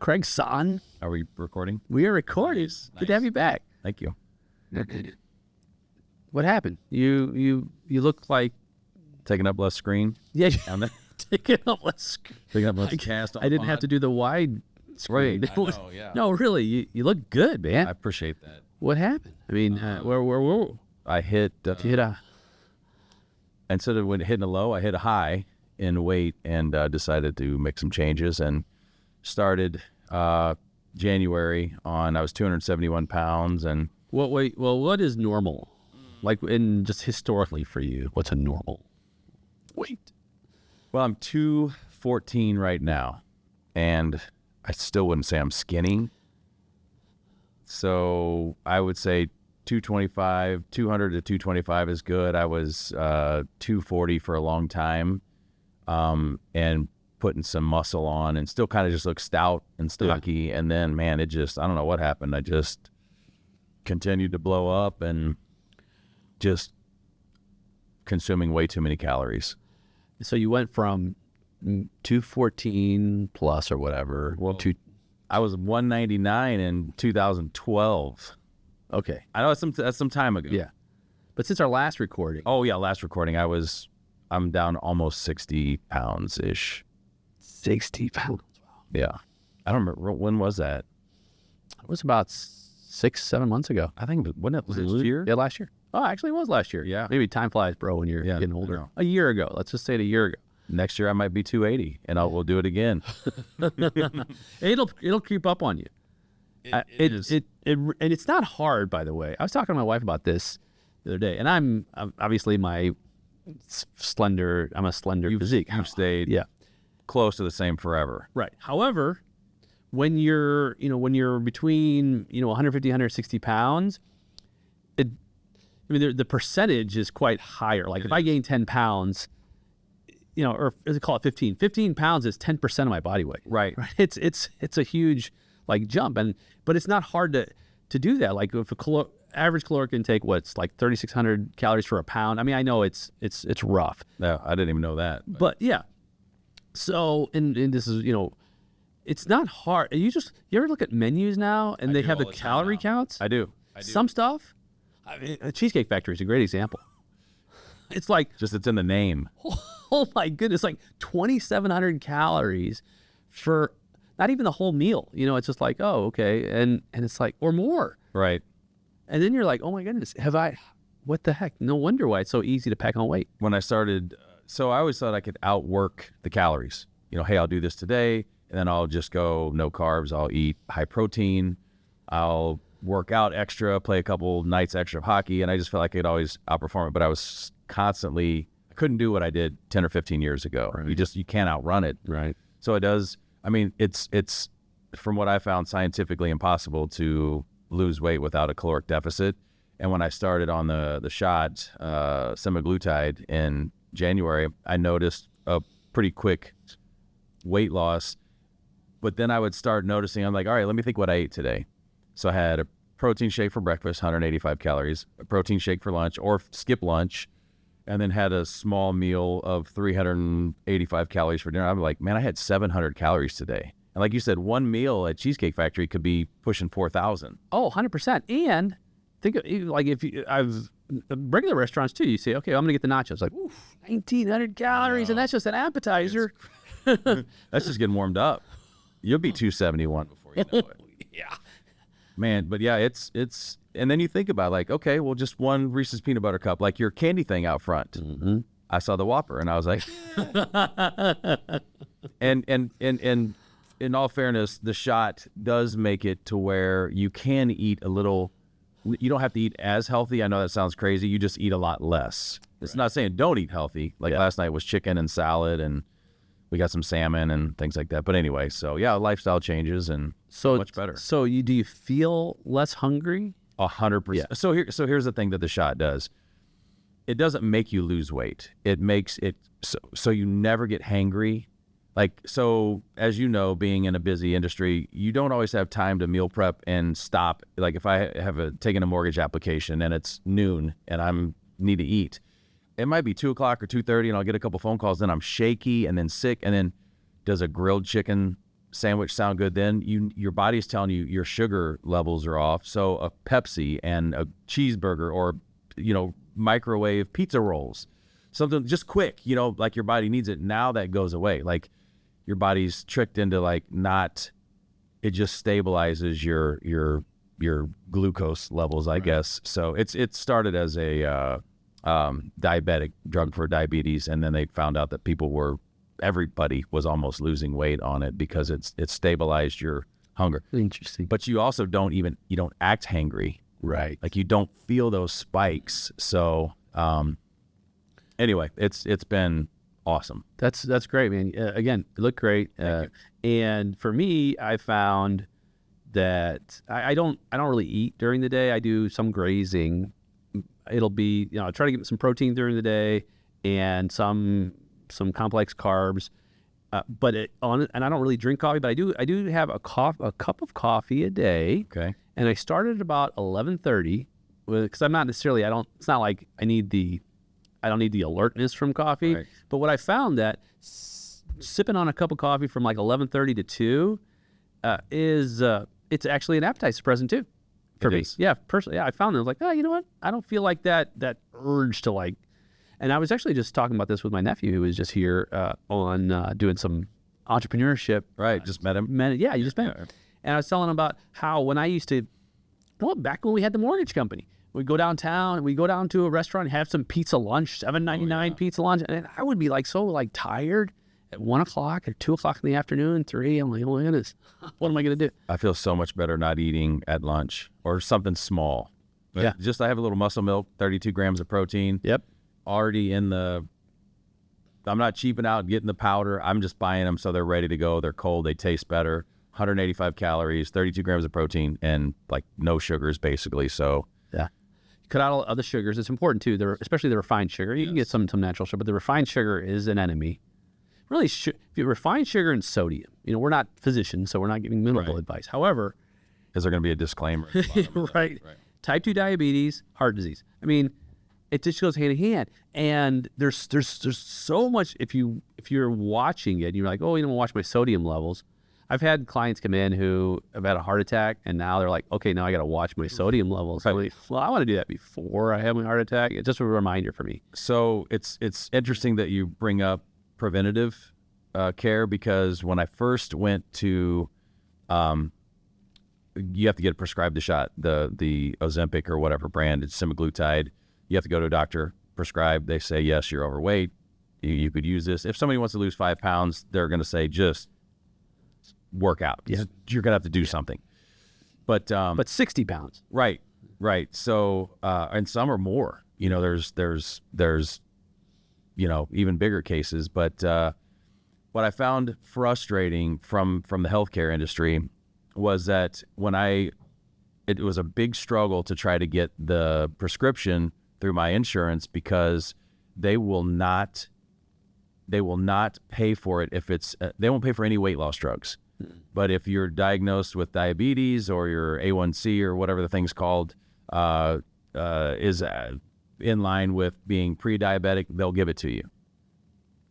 Craig Son. Are we recording? We are recording. Nice. Good to have you back. Thank you. What happened? You look like Taking up less screen. yeah. On the, Taking up less. taking up less cast. I didn't have to do the wide screen. Right. I know, yeah. No, really, you look good, man. I appreciate that. What happened? I mean, where I hit. you hit a? Instead of hitting a low, I hit a high in weight and decided to make some changes and started January on. I was 271 pounds and. What is normal? Like in just historically for you, what's a normal weight? Well, I'm 214 right now, and I still wouldn't say I'm skinny. So I would say 225, 200 to 225 is good. I was 240 for a long time, and putting some muscle on, and still kind of just look stout and stocky. Yeah. And then, man, I don't know what happened. I just continued to blow up and just consuming way too many calories. So you went from 214 plus or whatever to I was 199 in 2012. okay. I know that's some time ago. Yeah, but since our last recording, Oh yeah, last recording I'm down almost 60 pounds ish. 60 pounds. Yeah, I don't remember when was that. It was about 6-7 months ago. I think was it last year? Yeah, last year. Oh, actually, it was last year. Yeah. Maybe time flies, bro, when you're getting I older. know. A year ago. Let's just say it a year ago. Next year I might be 280, and we'll do it again. It'll creep up on you. It is. And it's not hard, by the way. I was talking to my wife about this the other day, and I'm obviously I'm a slender physique. You've stayed Yeah. close to the same forever. Right. However, when you're between 150, 160 pounds, the percentage is quite higher. Like if I gain 10 pounds, or call it 15. 15 pounds is 10% of my body weight. Right. It's a huge jump, but it's not hard to do that. Like if average caloric intake, what's like 3,600 calories for a pound. I mean, I know it's rough. No, I didn't even know that. But yeah. So and this is it's not hard. You ever look at menus now and they have the calorie counts? I do. Some stuff. I mean, a Cheesecake Factory is a great example. It's like Just it's in the name. oh my goodness, like 2,700 calories for not even the whole meal. It's just like, oh, okay, and it's like or more. Right. And then you're like, oh my goodness, what the heck? No wonder why it's so easy to pack on weight. When I started, so I always thought I could outwork the calories. Hey, I'll do this today, and then I'll just go no carbs. I'll eat high protein. I'll work out extra, play a couple nights extra of hockey, and I just felt like I could always outperform it. But I couldn't do what I did 10 or 15 years ago. Right. You can't outrun it. Right. So it does. I mean, it's from what I found scientifically impossible to lose weight without a caloric deficit. And when I started on the shot, semaglutide in January, I noticed a pretty quick weight loss. But then I would start noticing, I'm like, all right, let me think what I ate today. So I had a protein shake for breakfast, 185 calories, a protein shake for lunch or skip lunch, and then had a small meal of 385 calories for dinner. I'm like, man, I had 700 calories today. And like you said, one meal at Cheesecake Factory could be pushing 4,000. Oh, 100%. And think of, like I've regular restaurants too. You say, okay, I'm gonna get the nachos. Like, oof, 1,900 calories, and that's just an appetizer. That's just getting warmed up. You'll be 271 before you know it. Yeah. Man, but yeah, it's and then you think about like, okay, well, just one Reese's peanut butter cup, like your candy thing out front. Mm-hmm. I saw the Whopper and I was like, and in all fairness, the shot does make it to where you can eat a little. You don't have to eat as healthy. I know that sounds crazy. You just eat a lot less. It's not saying don't eat healthy. Like last night was chicken and salad, and we got some salmon and things like that. But anyway, so yeah, lifestyle changes and much better. So do you feel less hungry? 100%. So here's the thing that the shot does. It doesn't make you lose weight. It makes it so you never get hangry. Like, so as you know, being in a busy industry, you don't always have time to meal prep and stop. Like if I have taken a mortgage application and it's noon and I'm need to eat, it might be 2 o'clock or 2:30 and I'll get a couple phone calls. Then I'm shaky and then sick. And then does a grilled chicken sandwich sound good then, your body's telling you your sugar levels are off. So a Pepsi and a cheeseburger, or, microwave pizza rolls, something just quick, like your body needs it. Now that goes away. Like your body's tricked into like it just stabilizes your glucose levels, I guess. So it started as a diabetic drug for diabetes, and then they found out that everybody was almost losing weight on it because it stabilized your hunger. Interesting. But you also don't act hangry. Right. Like you don't feel those spikes. So anyway, it's been awesome. That's great, man. Again, it looked great. And for me, I found that I don't really eat during the day. I do some grazing. It'll be, I try to get some protein during the day and some complex carbs. And I don't really drink coffee, but I do have a cup of coffee a day. Okay. And I started about 11:30 because I'm not necessarily, it's not like I don't need the alertness from coffee. Right. But what I found that sipping on a cup of coffee from like 11:30 to 2 it's actually an appetite suppressant too for me. Is. Yeah, personally. Yeah, I found that. I was like, you know what? I don't feel like that urge to like. And I was actually just talking about this with my nephew, who was just here on doing some entrepreneurship. Right, just met him. Yeah, you just met him. And I was telling him about how when I used to, back when we had the mortgage company, we'd go downtown, we'd go down to a restaurant, have some pizza lunch, $7.99 pizza lunch, and I would be like so like tired at 1 o'clock or 2 o'clock in the afternoon, 3. I'm like, oh my goodness, what am I gonna do? I feel so much better not eating at lunch or something small. But Yeah. Just I have a little muscle milk, 32 grams of protein. Yep. Already I'm not cheaping out getting the powder. I'm just buying them so they're ready to go. They're cold. They taste better. 185 calories, 32 grams of protein, and like no sugars basically. So yeah, cut out all other sugars. It's important too. Especially the refined sugar. You can get some natural sugar, but the refined sugar is an enemy. Really, if you refine sugar and sodium, we're not physicians, so we're not giving medical advice. However, is there going to be a disclaimer? At the bottom of that? right. Type 2 diabetes, heart disease. I mean, it just goes hand in hand. And there's so much. If you're watching it, and you're like, oh, watch my sodium levels. I've had clients come in who have had a heart attack, and now they're like, okay, now I got to watch my sodium levels. Right. Like, well, I want to do that before I have my heart attack. It's just a reminder for me. So it's interesting that you bring up preventative care, because when I first went to, you have to get prescribed the shot, the Ozempic or whatever brand, it's semaglutide. You have to go to a doctor, prescribe. They say, yes, you're overweight. You could use this. If somebody wants to lose 5 pounds, they're going to say, just work out. Yeah. You're going to have to do something. But 60 pounds. Right. So, and some are more, there's even bigger cases. But what I found frustrating from the healthcare industry was that it was a big struggle to try to get the prescription through my insurance, because they will not pay for it if it's they won't pay for any weight loss drugs. But if you're diagnosed with diabetes, or your A1C or whatever the thing's called is in line with being pre-diabetic, they'll give it to you.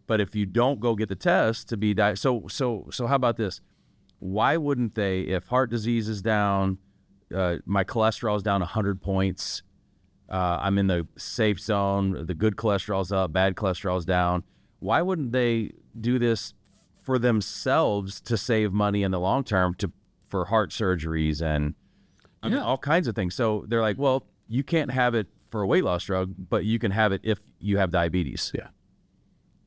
But if you don't go get the test to be so how about this? Why wouldn't they, if heart disease is down, my cholesterol is down 100 points, I'm in the safe zone, the good cholesterol's up, bad cholesterol's down, why wouldn't they do this for themselves to save money in the long term for heart surgeries and I mean, all kinds of things? So they're like, well, you can't have it for a weight loss drug, but you can have it if you have diabetes. Yeah.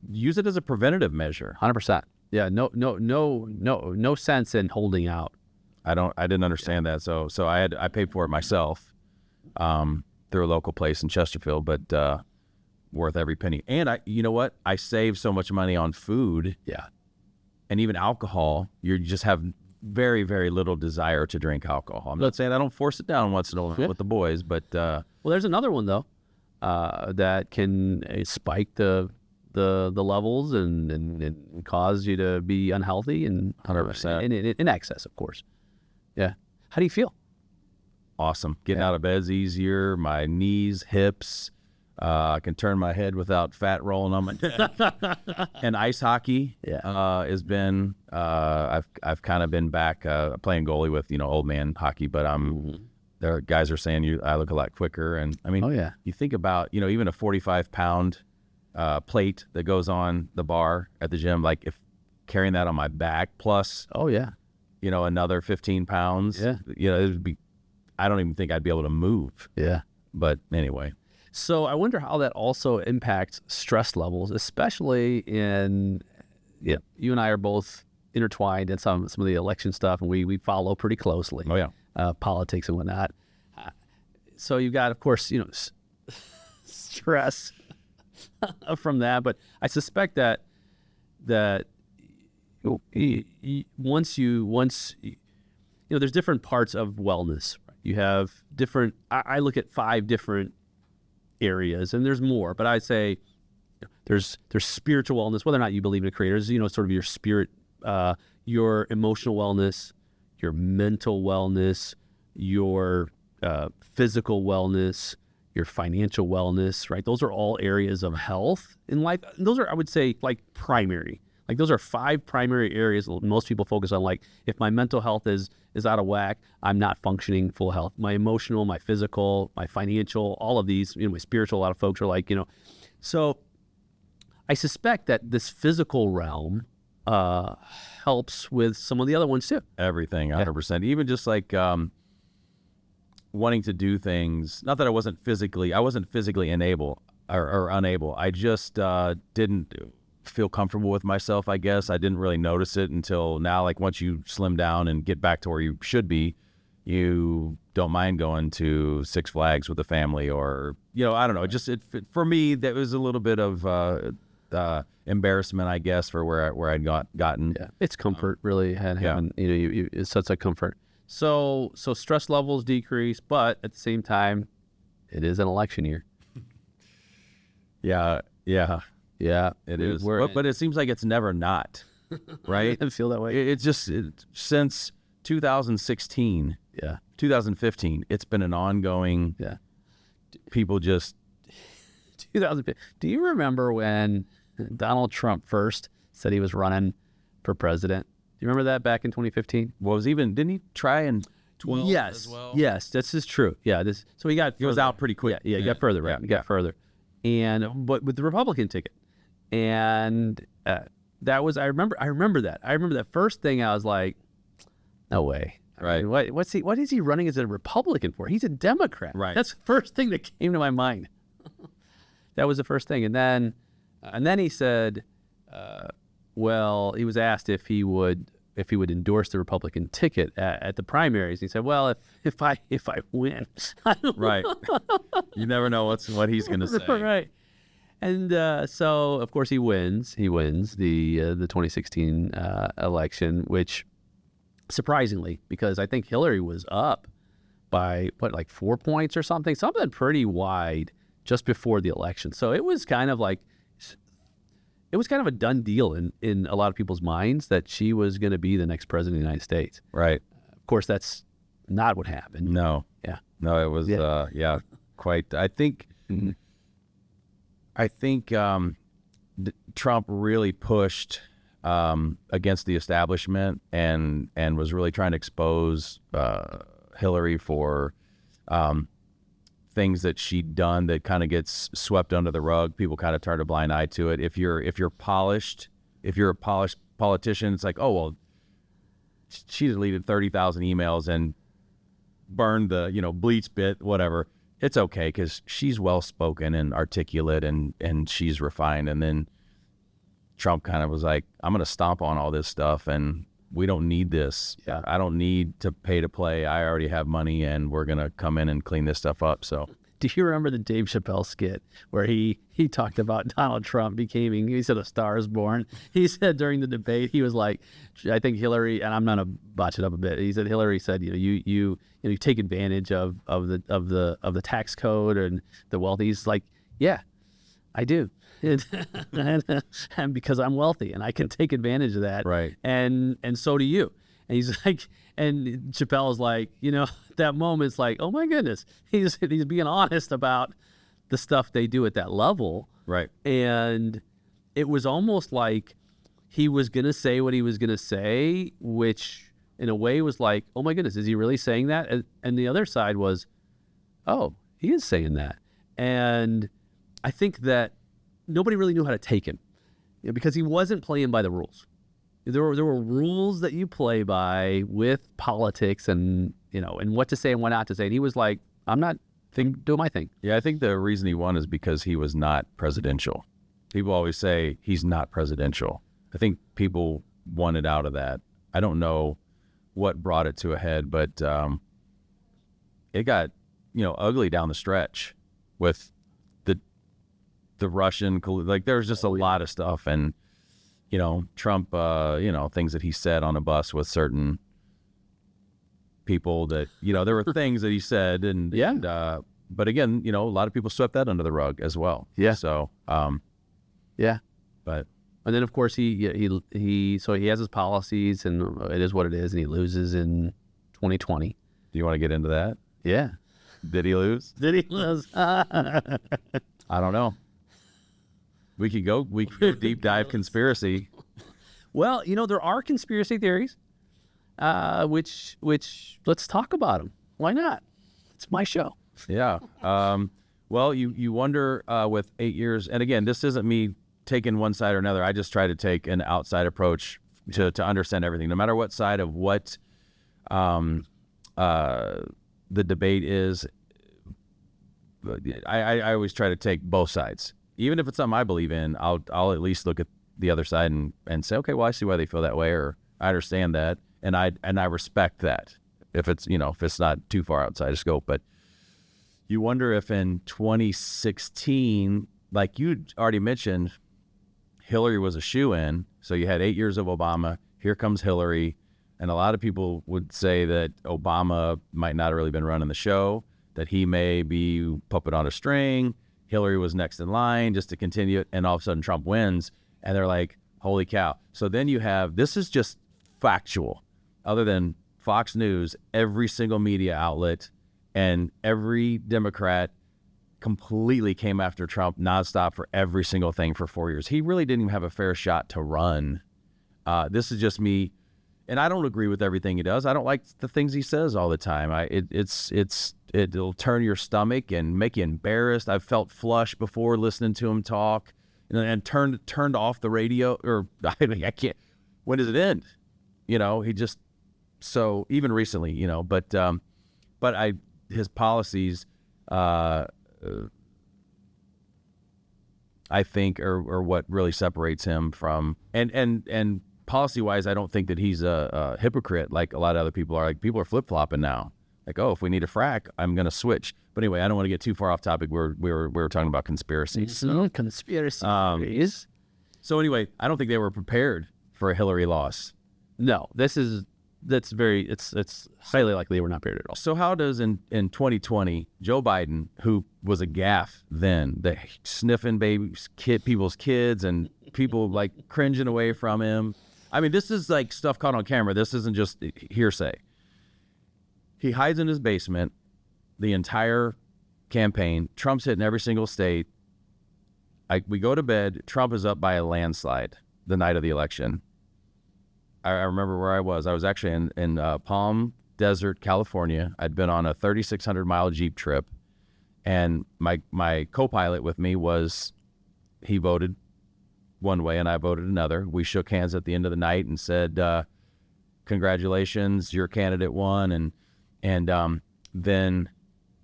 Use it as a preventative measure. 100%. Yeah. No sense in holding out. I didn't understand that. So I paid for it myself through a local place in Chesterfield, but worth every penny. And you know what? I saved so much money on food. Yeah. And even alcohol. You just have very, very little desire to drink alcohol. I'm not saying I don't force it down once in a while with the boys, but well, there's another one though that can spike the levels and cause you to be unhealthy and 100% in excess, of course. Yeah. How do you feel? Awesome. Getting out of bed's easier. My knees, hips, I can turn my head without fat rolling on my head. And ice hockey has been, I've kind of been back playing goalie with, old man hockey, but there guys are saying I look a lot quicker. And I mean, you think about, even a 45-pound plate that goes on the bar at the gym, like if carrying that on my back plus, another 15 pounds, it would be, I don't even think I'd be able to move. Yeah. But anyway. So I wonder how that also impacts stress levels, especially in, you and I are both intertwined in some of the election stuff, and we follow pretty closely. Oh, yeah. Politics and whatnot. So you've got, of course, stress from that, but I suspect that once there's different parts of wellness. You have different, I look at 5 different areas, and there's more, but I'd say there's spiritual wellness, whether or not you believe in a creator, sort of your spirit, your emotional wellness, your mental wellness, your physical wellness, your financial wellness, right? Those are all areas of health in life. And those are, I would say, like primary. Like those are 5 primary areas most people focus on. Like if my mental health is out of whack, I'm not functioning full health. My emotional, my physical, my financial, all of these, my spiritual, a lot of folks are like, So I suspect that this physical realm helps with some of the other ones too. Everything, 100%. Even just like wanting to do things, not that I wasn't physically unable. I just didn't feel comfortable with myself, I guess. I didn't really notice it until now. Like once you slim down and get back to where you should be, you don't mind going to Six Flags with the family, or I don't know. Just for me, that was a little bit of embarrassment, I guess, for where I'd gotten. Yeah, it's comfort, really. Having it's such a comfort. So stress levels decrease, but at the same time, it is an election year. Yeah, it is. But it seems like it's never not, right? I feel that way. It's just since 2016, 2015, it's been an ongoing. Yeah, people just. 2015. Do you remember when Donald Trump first said he was running for president? Do you remember that back in 2015? Didn't he try in 12 as well? Yes, this is true. Yeah, so he was out pretty quick. Yeah, he got further, right? He got further, but with the Republican ticket. And that was, I remember that first thing. I was like, no way. Right. I mean, what is he running as a Republican for? He's a Democrat. Right. That's the first thing that came to my mind. That was the first thing. And then he said, he was asked if he would endorse the Republican ticket at the primaries. He said, well, if I win. Right. You never know what he's going to say. Right. And so, of course, he wins. He wins the 2016 election, which surprisingly, because I think Hillary was up by, 4 points or something pretty wide just before the election. So it was kind of a done deal in a lot of people's minds that she was going to be the next president of the United States. Right. Of course, that's not what happened. No. Yeah. No, it was, quite. I think... Mm-hmm. I think Trump really pushed against the establishment and was really trying to expose Hillary for things that she'd done that kind of gets swept under the rug. People kind of turn a blind eye to it. If you're a polished politician, it's like, oh well, she deleted 30,000 emails and burned the bleach bit, whatever. It's okay because she's well-spoken and articulate and she's refined. And then Trump kind of was like, I'm going to stomp on all this stuff and we don't need this. Yeah. I don't need to pay to play. I already have money and we're going to come in and clean this stuff up. So do you remember the Dave Chappelle skit where he talked about Donald Trump he said a star is born. He said during the debate, he was like, I think Hillary, and I'm going to botch it up a bit. He said Hillary said, you take advantage of the tax code and the wealthy. He's like, yeah, I do. and because I'm wealthy and I can take advantage of that. Right. And so do you. And he's like, and Chappelle is like, that moment's like, oh my goodness, he's being honest about the stuff they do at that level. Right. And it was almost like he was going to say what he was going to say, which in a way was like, oh my goodness, is he really saying that? And the other side was, oh, he is saying that. And I think that nobody really knew how to take him, because he wasn't playing by the rules. There were rules that you play by with politics and, and what to say and what not to say. And he was like, I'm not doing my thing. Yeah, I think the reason he won is because he was not presidential. People always say he's not presidential. I think people wanted out of that. I don't know what brought it to a head, but it got, ugly down the stretch with the Russian, like there was just a lot of stuff. And, Trump, things that he said on a bus with certain people that, there were things that he said but again, a lot of people swept that under the rug as well. Yeah. So, yeah. But, and then of course so he has his policies and it is what it is. And he loses in 2020. Do you want to get into that? Yeah. Did he lose? Did he lose? I don't know. We could go deep dive conspiracy. Well, there are conspiracy theories, which let's talk about them. Why not? It's my show. Yeah. Well, you wonder with 8 years, and again, this isn't me taking one side or another. I just try to take an outside approach to understand everything, no matter what side of what the debate is. I always try to take both sides. Even if it's something I believe in, I'll at least look at the other side and say, okay, well, I see why they feel that way, or I understand that, and I respect that. If it's if it's not too far outside of scope. But you wonder if in 2016, like you already mentioned, Hillary was a shoo-in. So you had 8 years of Obama. Here comes Hillary, and a lot of people would say that Obama might not have really been running the show, that he may be puppet on a string. Hillary was next in line just to continue it, and all of a sudden Trump wins, and they're like, holy cow. So then you have, this is just factual, other than Fox News, every single media outlet and every Democrat completely came after Trump nonstop for every single thing for 4 years. He really didn't even have a fair shot to run. This is just me, and I don't agree with everything he does. I don't like the things he says all the time. It'll turn your stomach and make you embarrassed. I've felt flush before listening to him talk, and turned off the radio. Or I can't. When does it end? He just. So even recently, but his policies, I think, are what really separates him from and policy wise, I don't think that he's a hypocrite like a lot of other people are. Like, people are flip flopping now. Like, oh, if we need a frack, I'm going to switch. But anyway, I don't want to get too far off topic. We were talking about conspiracies. Conspiracy theories. So anyway, I don't think they were prepared for a Hillary loss. No, it's highly likely we're not prepared at all. So how does in 2020 Joe Biden, who was a gaffe then, the sniffing people's kids and people like cringing away from him. I mean, this is like stuff caught on camera. This isn't just hearsay. He hides in his basement the entire campaign. Trump's hitting every single state. We go to bed. Trump is up by a landslide the night of the election. I remember where I was. I was actually in Palm Desert, California. I'd been on a 3,600-mile Jeep trip, and my co-pilot with me he voted one way and I voted another. We shook hands at the end of the night and said, congratulations, your candidate won. And then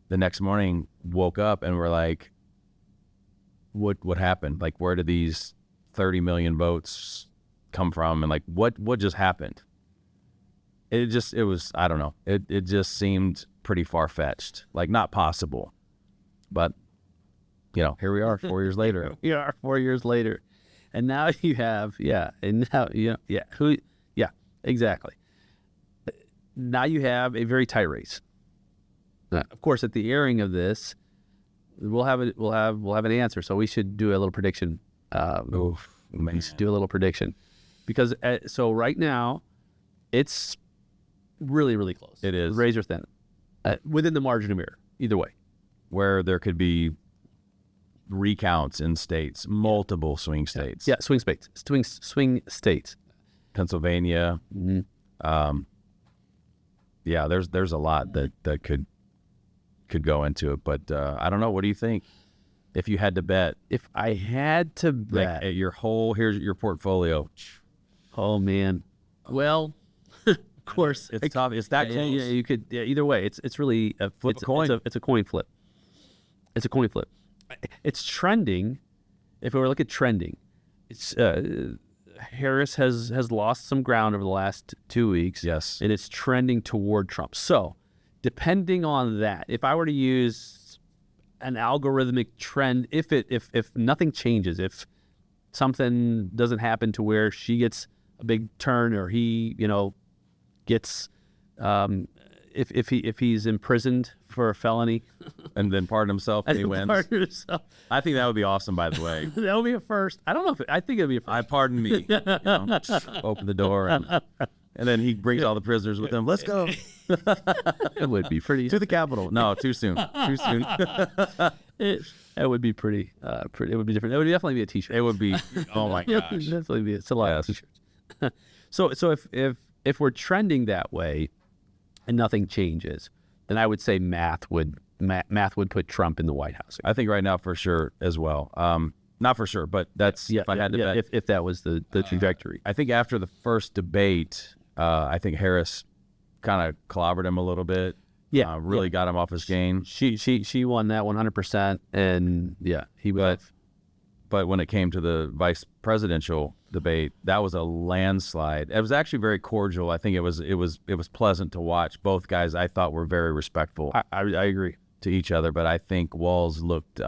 the next morning woke up and we're like, what happened? Like, where did these 30 million votes come from? And like, what just happened? It was, I don't know. It just seemed pretty far-fetched, like not possible. But, here we are 4 years later. We are 4 years later. And now you have, exactly. Now you have a very tight race. Of course, at the airing of this, we'll have an answer. So we should do a little prediction. Do a little prediction, because so right now, it's really, really close. It is razor thin, within the margin of error. Either way, where there could be recounts in states, multiple swing states. Yeah, swing states. Swing states. Pennsylvania. Yeah, there's a lot that could go into it, but I don't know. What do you think? If you had to bet, If I had to bet, like, here's your portfolio. oh man. Well, of course, It's tough. It's that close. Yeah, you could. Yeah, either way, it's really Flip a coin. It's a coin flip. It's a coin flip. It's trending. If we were looking at trending, it's Harris has lost some ground over the last 2 weeks. Yes. And it's trending toward Trump. So, depending on that, if I were to use an algorithmic trend, if nothing changes, if something doesn't happen to where she gets a big turn or he, gets if he's imprisoned for a felony and then pardon himself and he wins. I think that would be awesome, by the way. That would be a first. I don't know I think it would be a first. I pardon me. Open the door and then he brings all the prisoners with him. Let's go. It would be pretty. To the Capitol. No, too soon. Too soon. It would be pretty. It would be different. It would definitely be a T-shirt. It would be. Oh my It gosh. would definitely be. It's a lot of Yes. T-shirts. So if we're trending that way, and nothing changes, then I would say math would put Trump in the White House. I think right now for sure as well. Not for sure, but that's if I had to bet. If that was the trajectory. I think after the first debate, I think Harris kind of clobbered him a little bit. Yeah, really got him off his game. She won that 100%, and yeah, he was. But when it came to the vice presidential debate, that was a landslide. It was actually very cordial. I think it was pleasant to watch. Both guys, I thought, were very respectful. I agree to each other, but I think Walz looked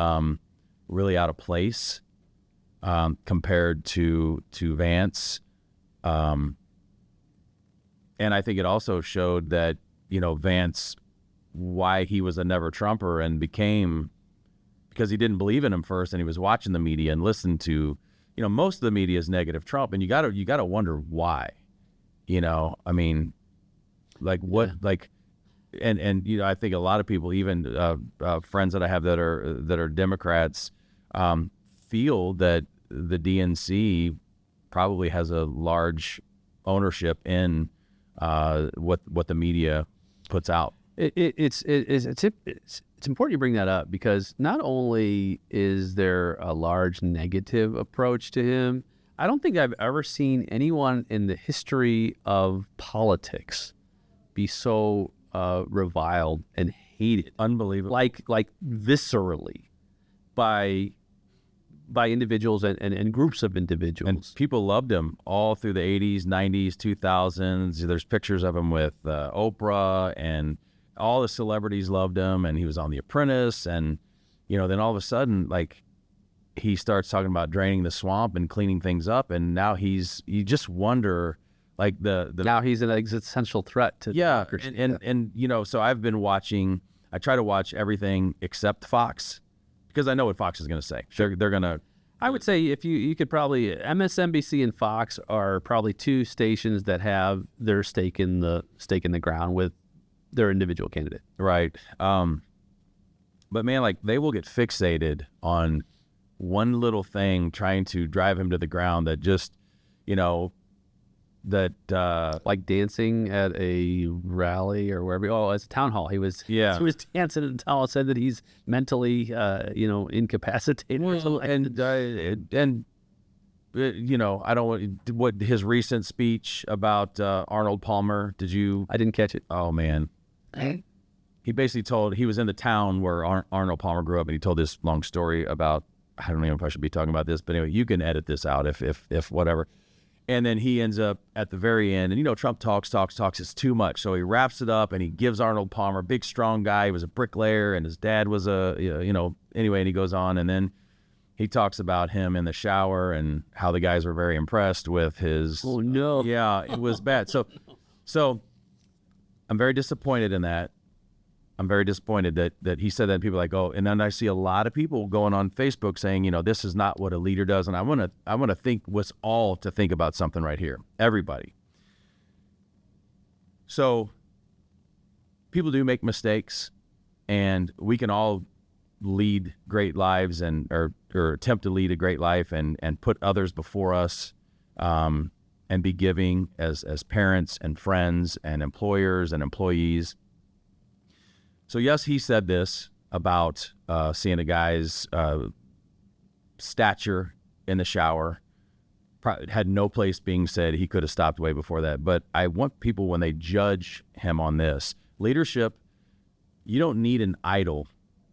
really out of place compared to Vance. And I think it also showed that, Vance, why he was a never Trumper and became, because he didn't believe in him first and he was watching the media and listened to, most of the media is negative Trump, and you gotta wonder why. I mean, like what, like, and I think a lot of people, even friends that I have that are Democrats, feel that the DNC probably has a large ownership in what the media puts out. It's important you bring that up, because not only is there a large negative approach to him, I don't think I've ever seen anyone in the history of politics be so reviled and hated, Unbelievable. like viscerally by individuals and groups of individuals. And people loved him all through the 80s, 90s, 2000s. There's pictures of him with Oprah, and all the celebrities loved him, and he was on The Apprentice. And, then all of a sudden, like, he starts talking about draining the swamp and cleaning things up. And now you just wonder, like, now he's an existential threat to democracy. And so I've been watching, I try to watch everything except Fox, because I know what Fox is going to say. They're going to. I would say if you could probably, MSNBC and Fox are probably two stations that have their stake in the ground with their individual candidate. Right. But man, like, they will get fixated on one little thing, trying to drive him to the ground that just, like dancing at a rally or wherever. Oh, it's a town hall. He was dancing at the town hall. Said that he's mentally, incapacitated. Or something. And I don't want what his recent speech about Arnold Palmer. Did you? I didn't catch it. Oh man. He basically he was in the town where Arnold Palmer grew up, and he told this long story about, I don't know if I should be talking about this, but anyway, you can edit this out if whatever. And then he ends up at the very end, and Trump talks, it's too much. So he wraps it up, and he gives Arnold Palmer, big strong guy, he was a bricklayer, and his dad was anyway, and he goes on, and then he talks about him in the shower and how the guys were very impressed with his. Oh no. Yeah, it was bad. So I'm very disappointed in that. I'm very disappointed that he said that, and people are like, oh, and then I see a lot of people going on Facebook saying, this is not what a leader does. And I want to think what's all to think about something right here. Everybody. So people do make mistakes, and we can all lead great lives and or attempt to lead a great life and put others before us, and be giving as parents and friends and employers and employees. So yes, he said this about seeing a guy's stature in the shower. Had no place being said. He could have stopped way before that. But I want people, when they judge him on this, leadership, you don't need an idol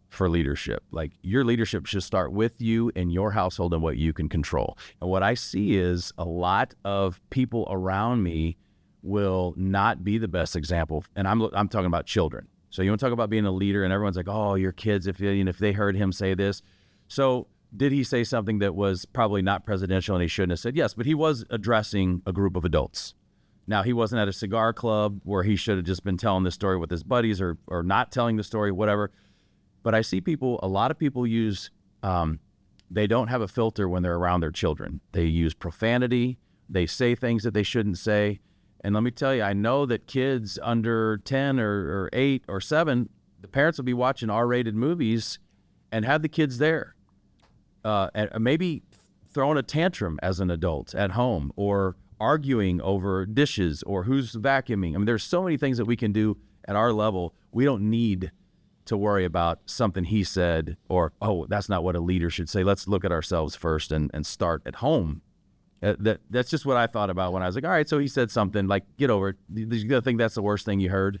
for leadership. Like, your leadership should start with you and your household and what you can control. And what I see is a lot of people around me will not be the best example. And I'm talking about children. So you want to talk about being a leader, and everyone's like, oh, your kids, if they heard him say this. So did he say something that was probably not presidential and he shouldn't have said? Yes, but he was addressing a group of adults. Now, he wasn't at a cigar club where he should have just been telling the story with his buddies or not telling the story, whatever. But I see a lot of people use, they don't have a filter when they're around their children. They use profanity. They say things that they shouldn't say. And let me tell you, I know that kids under 10 or 8 or 7, the parents will be watching R-rated movies and have the kids there. And maybe throwing a tantrum as an adult at home, or arguing over dishes or who's vacuuming. I mean, there's so many things that we can do at our level. We don't need to worry about something he said, or, oh, that's not what a leader should say. Let's look at ourselves first and start at home. That's just what I thought about when I was like, all right, so he said something, like, get over it. You gotta think that's the worst thing you heard?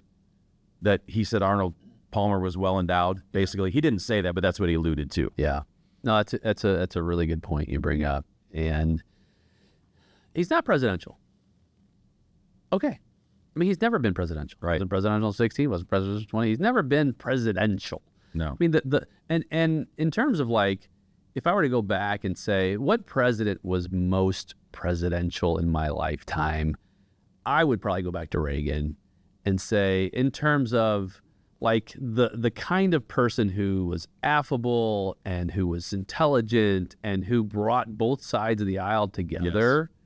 That he said Arnold Palmer was well endowed, basically. He didn't say that, but that's what he alluded to. Yeah. No, that's a really good point you bring up. And he's not presidential. Okay. I mean, he's never been presidential. Right. Wasn't presidential in 16, wasn't presidential in 20. He's never been presidential. No. I mean, and in terms of, like, if I were to go back and say, what president was most presidential in my lifetime, I would probably go back to Reagan and say, in terms of, like, the kind of person who was affable and who was intelligent and who brought both sides of the aisle together, yes,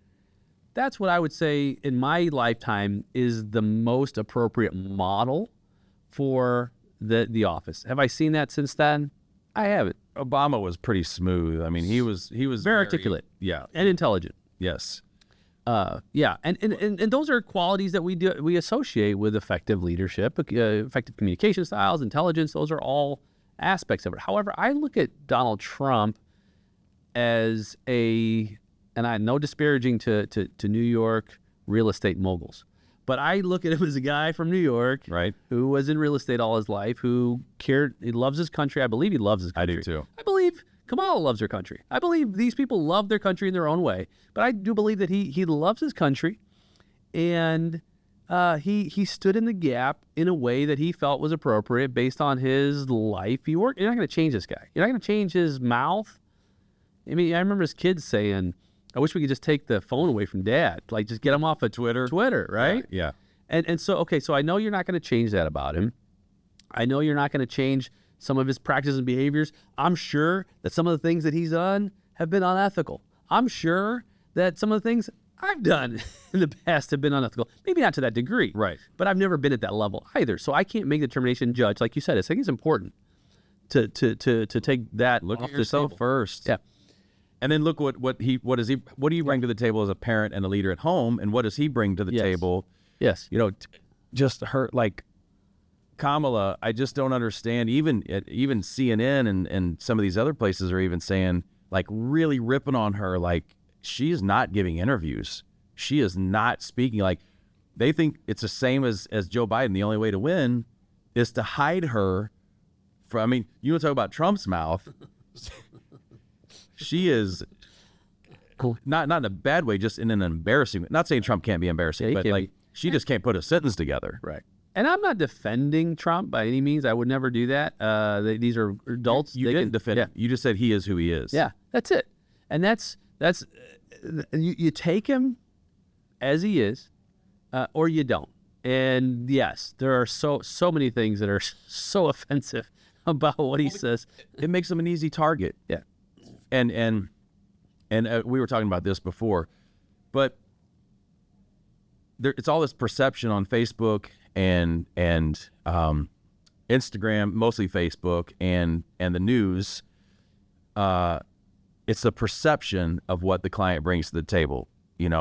that's what I would say in my lifetime is the most appropriate model for the office. Have I seen that since then? I haven't. Obama was pretty smooth. I mean, he was very articulate, yeah, and intelligent. Yes. Yeah, and those are qualities that we associate with effective leadership, effective communication styles, intelligence. Those are all aspects of it. However, I look at Donald Trump as and I no disparaging to New York real estate moguls, but I look at him as a guy from New York, right, who was in real estate all his life, who cared. He loves his country. I believe he loves his country. I do too. I believe Kamala loves her country. I believe these people love their country in their own way. But I do believe that he loves his country, and he stood in the gap in a way that he felt was appropriate based on his life. You're not going to change this guy. You're not going to change his mouth. I mean, I remember his kids saying, I wish we could just take the phone away from Dad. Like, just get him off of Twitter, right? Yeah. And so, okay, so I know you're not going to change that about him. I know you're not going to change some of his practices and behaviors. I'm sure that some of the things that he's done have been unethical. I'm sure that some of the things I've done in the past have been unethical. Maybe not to that degree. Right. But I've never been at that level either. So I can't make the determination, judge. Like you said, I think it's important to take that look off at yourself the table first. Yeah. And then look what do you bring to the table as a parent and a leader at home, and what does he bring to the table? Yes. You know, just her, like, Kamala, I just don't understand. Even CNN and some of these other places are even saying, like, really ripping on her. Like, she is not giving interviews. She is not speaking. Like, they think it's the same as Joe Biden. The only way to win is to hide her from. I mean, you want to talk about Trump's mouth? She is not in a bad way, just in an embarrassing way. Not saying Trump can't be embarrassing, but like, she just can't put a sentence together. Right. And I'm not defending Trump by any means. I would never do that. These are adults. You didn't defend him. You just said he is who he is. Yeah, that's it. And that's you take him as he is, or you don't. And yes, there are so many things that are so offensive about what he says. It makes him an easy target. Yeah. And we were talking about this before, but it's all this perception on Facebook and Instagram, mostly Facebook, and the news, it's the perception of what the client brings to the table.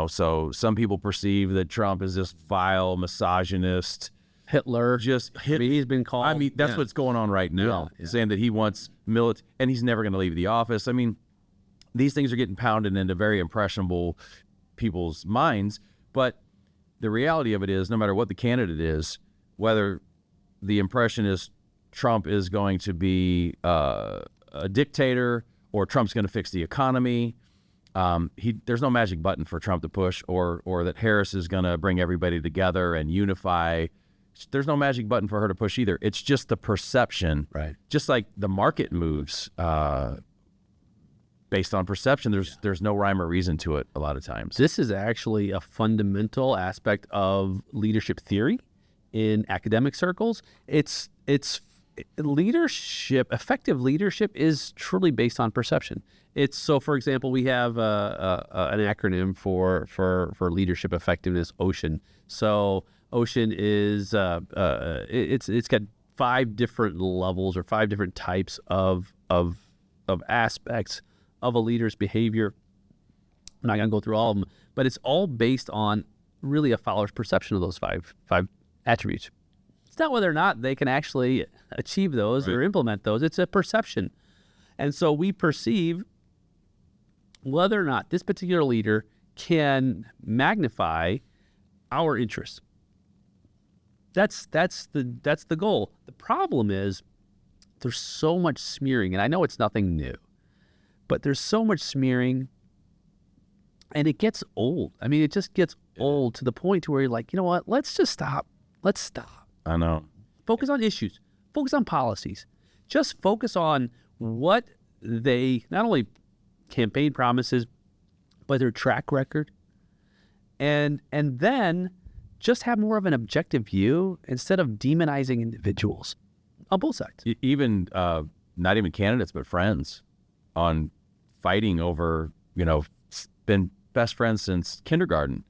So some people perceive that Trump is this vile misogynist, Hitler. I mean, he's been called. I mean, that's what's going on right now, saying that he wants and he's never going to leave the office. I mean, these things are getting pounded into very impressionable people's minds. But the reality of it is, no matter what the candidate is, whether the impression is Trump is going to be a dictator or Trump's going to fix the economy, there's no magic button for Trump to push, or that Harris is going to bring everybody together and unify. There's no magic button for her to push either. It's just the perception. Right. Just like the market moves based on perception, there's no rhyme or reason to it a lot of times. This is actually a fundamental aspect of leadership theory in academic circles. It's leadership. Effective leadership is truly based on perception. So, for example, we have an acronym for leadership effectiveness, OCEAN. So OCEAN is it's got 5 different levels or 5 different types of aspects of a leader's behavior. I'm not going to go through all of them, but it's all based on really a follower's perception of those five attributes. It's not whether or not they can actually achieve those or implement those. It's a perception. And so we perceive whether or not this particular leader can magnify our interests. That's the goal. The problem is there's so much smearing, and I know it's nothing new, but there's so much smearing, and it gets old. I mean, it just gets old to the point to where you're like, you know what? Let's just stop. Let's stop. I know. Focus on issues. Focus on policies. Just focus on what they, not only campaign promises, but their track record. And then just have more of an objective view instead of demonizing individuals on both sides. Even not even candidates, but friends on fighting over, been best friends since kindergarten.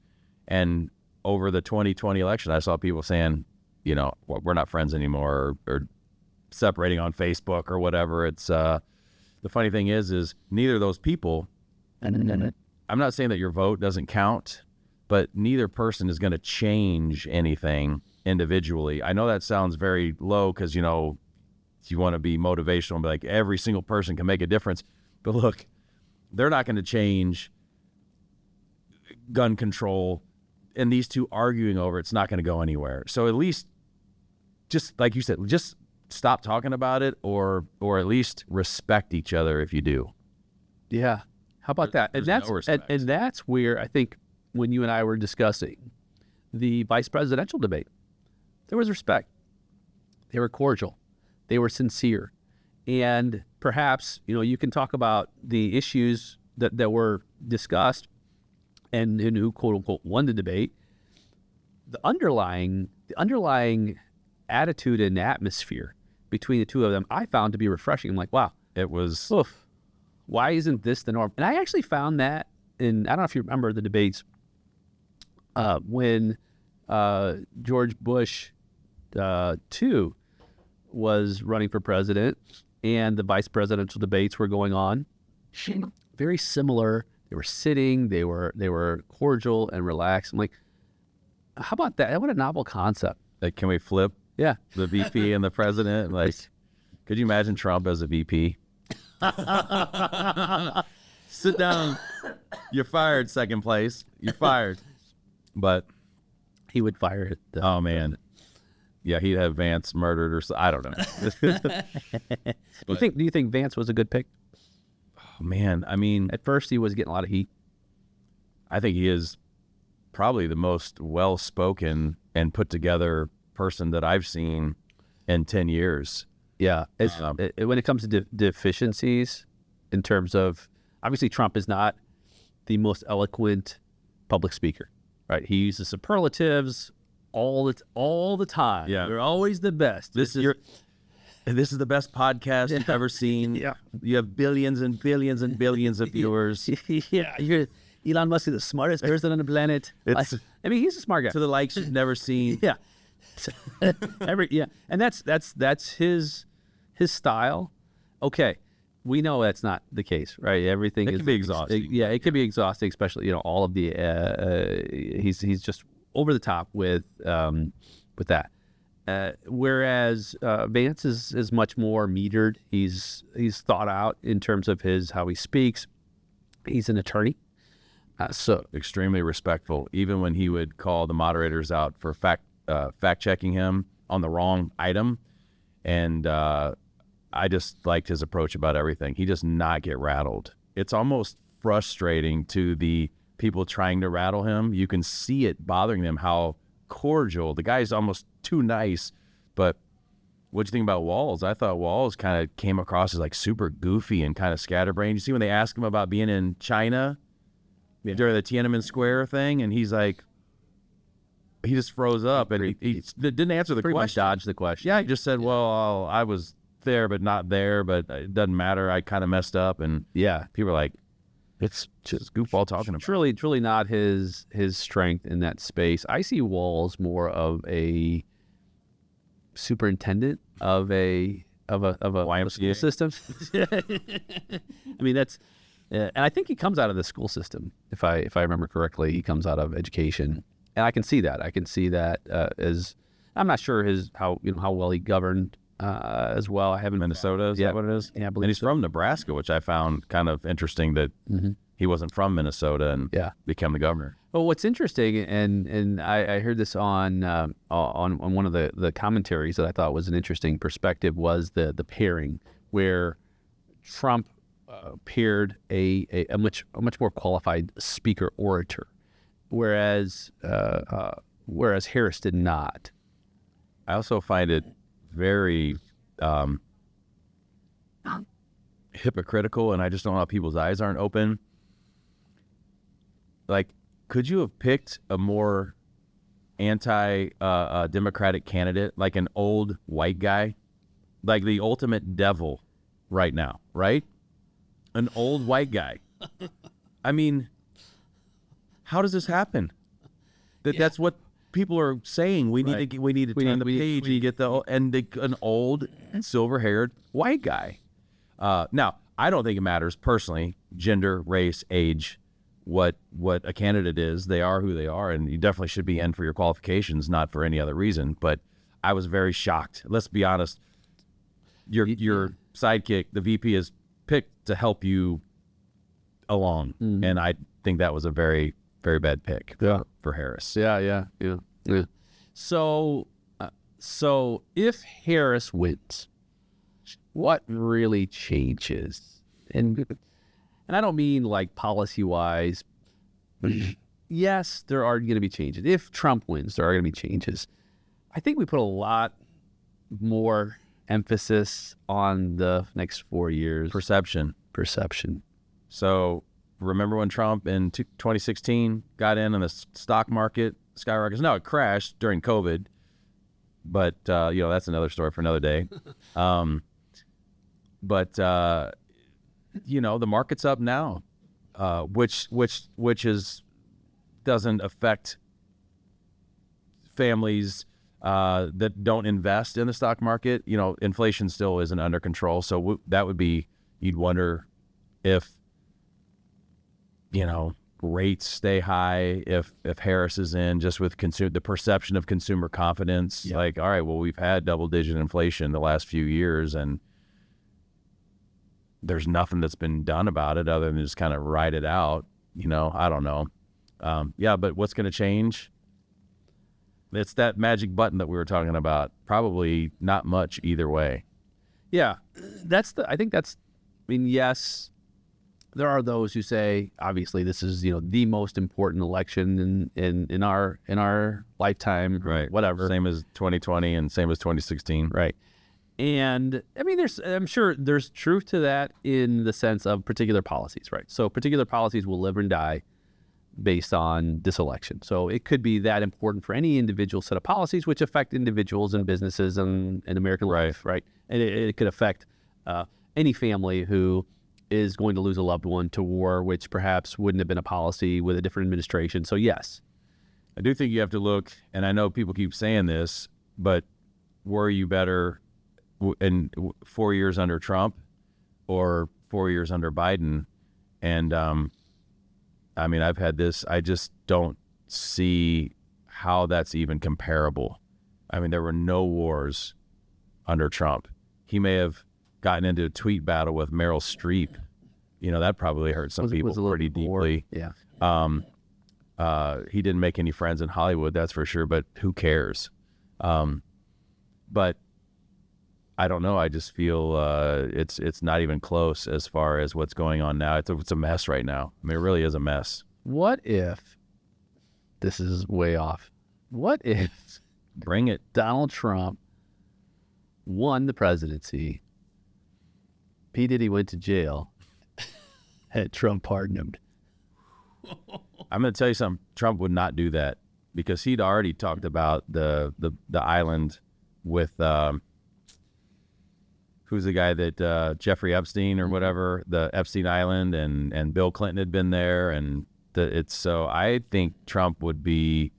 And over the 2020 election, I saw people saying, we're not friends anymore, or separating on Facebook or whatever. It's the funny thing is neither of those people, I'm not saying that your vote doesn't count, but neither person is going to change anything individually. I know that sounds very low because, you want to be motivational and be like, every single person can make a difference. But look, they're not going to change gun control, and these two arguing over it's not going to go anywhere. So at least, just like you said, just stop talking about it, or at least respect each other if you do. Yeah. How about that? And that's where I think when you and I were discussing the vice presidential debate, there was respect. They were cordial. They were sincere. And perhaps, you can talk about the issues that were discussed and who, quote unquote, won the debate. The underlying attitude and atmosphere between the two of them, I found to be refreshing. I'm like, wow, it was. Oof, why isn't this the norm? And I actually found that I don't know if you remember the debates when George Bush II was running for president and the vice presidential debates were going on. Very similar. They were sitting, they were cordial and relaxed. I'm like, how about that? What a novel concept. Like, can we flip the VP and the president? Like, could you imagine Trump as a VP? Sit down. You're fired, second place. You're fired. But he would fire it. Oh, man. Yeah, he'd have Vance murdered or so. I don't know. Do you think Vance was a good pick? Oh, man, I mean, at first he was getting a lot of heat. I think he is probably the most well-spoken and put-together person that I've seen in 10 years. Yeah. When it comes to deficiencies, in terms of, obviously Trump is not the most eloquent public speaker, right? He uses superlatives all the time. Yeah. They're always the best. This is the best podcast you've ever seen. Yeah. You have billions and billions and billions of viewers. Yeah. Elon Musk is the smartest person on the planet. I mean, he's a smart guy. To the likes you've never seen. Yeah. And that's his style. Okay, we know that's not the case, right? Everything It can be exhausting. It can be exhausting, especially all of the he's just over the top with that. Whereas Vance is much more metered. He's thought out in terms of how he speaks. He's an attorney, so extremely respectful. Even when he would call the moderators out for fact checking him on the wrong item, and I just liked his approach about everything. He does not get rattled. It's almost frustrating to the people trying to rattle him. You can see it bothering them how cordial. The guy's almost too nice. But what'd you think about Walls? I thought Walls kind of came across as like super goofy and kind of scatterbrained. You see when they asked him about being in China during the Tiananmen Square thing, and he's like, he just froze up and he didn't answer the pretty question. much dodged the question. Yeah, he just said, well, I was there but not there, but it doesn't matter. I kind of messed up. And Yeah, people are like, it's just goofball talking about. Truly not his strength in that space. I see Walls more of a superintendent of a school system. I mean, that's and I think he comes out of the school system. If I remember correctly, he comes out of education, and I can see that. As I'm not sure how well he governed as well. I haven't Minnesota, is that what it is? Yeah, I believe and he's so. from Nebraska, which I found kind of interesting that he wasn't from Minnesota and became the governor. Well, what's interesting, and I heard this on one of the commentaries that I thought was an interesting perspective, was the pairing where Trump paired a much more qualified speaker orator, whereas Harris did not. I also find it very hypocritical, and I just don't know how people's eyes aren't open. Like, could you have picked a more anti-democratic candidate, like an old white guy, like the ultimate devil right now, right? An old white guy. I mean, how does this happen? That's what people are saying. We need to turn the page and get an old silver-haired white guy. Now, I don't think it matters personally, gender, race, age, what a candidate is. They are who they are, and you definitely should be in for your qualifications, not for any other reason. But I was very shocked. Let's be honest. Your sidekick, the VP, is picked to help you along, and I think that was a very, very bad pick for Harris. Yeah. So if Harris wins, what really changes? And I don't mean like policy-wise. Yes, there are going to be changes. If Trump wins, there are going to be changes. I think we put a lot more emphasis on the next 4 years. Perception. So remember when Trump in 2016 got in the stock market skyrockets? Now it crashed during COVID, but that's another story for another day. But the market's up now, which doesn't affect families that don't invest in the stock market. Inflation still isn't under control, so that would be, you'd wonder if rates stay high, if Harris is in, just with the perception of consumer confidence. Yeah. Like, all right, well, we've had double-digit inflation the last few years, and there's nothing that's been done about it other than just kind of ride it out. I don't know. But what's going to change? It's that magic button that we were talking about. Probably not much either way. Yeah, yes, there are those who say, obviously, this is the most important election in our lifetime, right? Whatever, same as 2020 and same as 2016, right? And I mean, I'm sure there's truth to that in the sense of particular policies, right? So particular policies will live and die based on this election. So it could be that important for any individual set of policies which affect individuals and businesses and American life, right? And it could affect any family who is going to lose a loved one to war, which perhaps wouldn't have been a policy with a different administration. So yes. I do think you have to look, and I know people keep saying this, but were you better in 4 years under Trump or 4 years under Biden? And I mean, I've had this. I just don't see how that's even comparable. I mean, there were no wars under Trump. He may have gotten into a tweet battle with Meryl Streep. You know, that probably hurt some people pretty deeply. Yeah. He didn't make any friends in Hollywood, that's for sure, but who cares? But I don't know. I just feel it's not even close as far as what's going on now. It's a mess right now. I mean, it really is a mess. What if, this is way off, what if Bring it. Donald Trump won the presidency, P. Diddy went to jail, had Trump pardoned him? I'm going to tell you something. Trump would not do that because he'd already talked about the island with who's the guy that Jeffrey Epstein or whatever, the Epstein Island, and Bill Clinton had been there, and so I think Trump would be,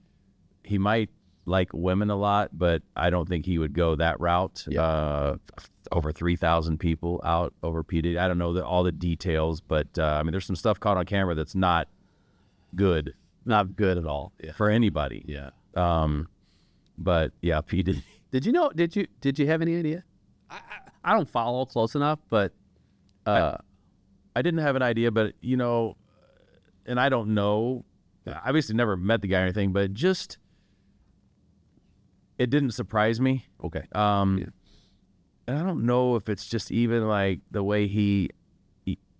he might like women a lot, but I don't think he would go that route. Yeah. Over 3,000 people out over P. Diddy. I don't know all the details, but I mean, there's some stuff caught on camera that's not good. Not good at all. Yeah. For anybody. Yeah. But yeah, P. Diddy. Did you know? Did you have any idea? I don't follow close enough, but I didn't have an idea, but you know, and I don't know. I obviously never met the guy or anything, but just it didn't surprise me. Okay. And I don't know if it's just even like the way he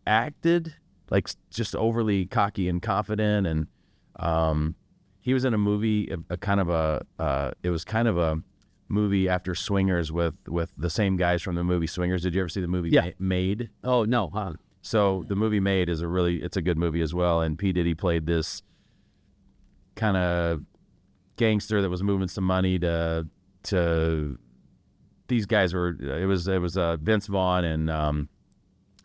acted, like just overly cocky and confident. And he was in a movie, it was kind of a movie after Swingers with the same guys from the movie Swingers. Did you ever see the movie Made? Oh, no, huh? So the movie Made is it's a good movie as well. And P. Diddy played this kind of gangster that was moving some money to these guys it was Vince Vaughn and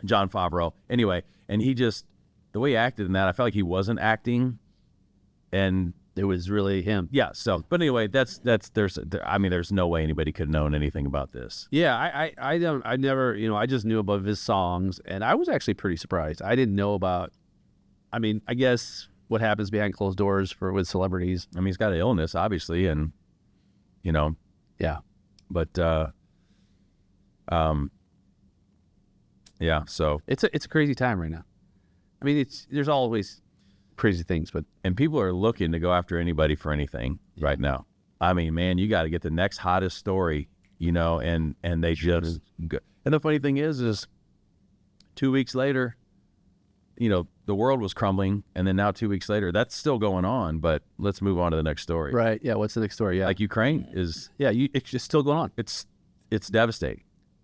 John Favreau. Anyway, and the way he acted in that, I felt like he wasn't acting, and It was really him. yeah. So, but anyway, there's no way anybody could have known anything about this. Yeah, I never, I just knew about his songs, and I was actually pretty surprised. I didn't know about, I mean, I guess what happens behind closed doors with celebrities. I mean, he's got an illness, obviously, and Yeah. but yeah. So, It's a crazy time right now. I mean, there's always crazy things, but and people are looking to go after anybody for anything right now. I mean, man, you got to get the next hottest story, and they just go. And the funny thing is 2 weeks later, the world was crumbling, and then now 2 weeks later, that's still going on. But let's move on to the next story. right. Yeah. What's the next story? Yeah. Like Ukraine is, it's just still going on. it's devastating.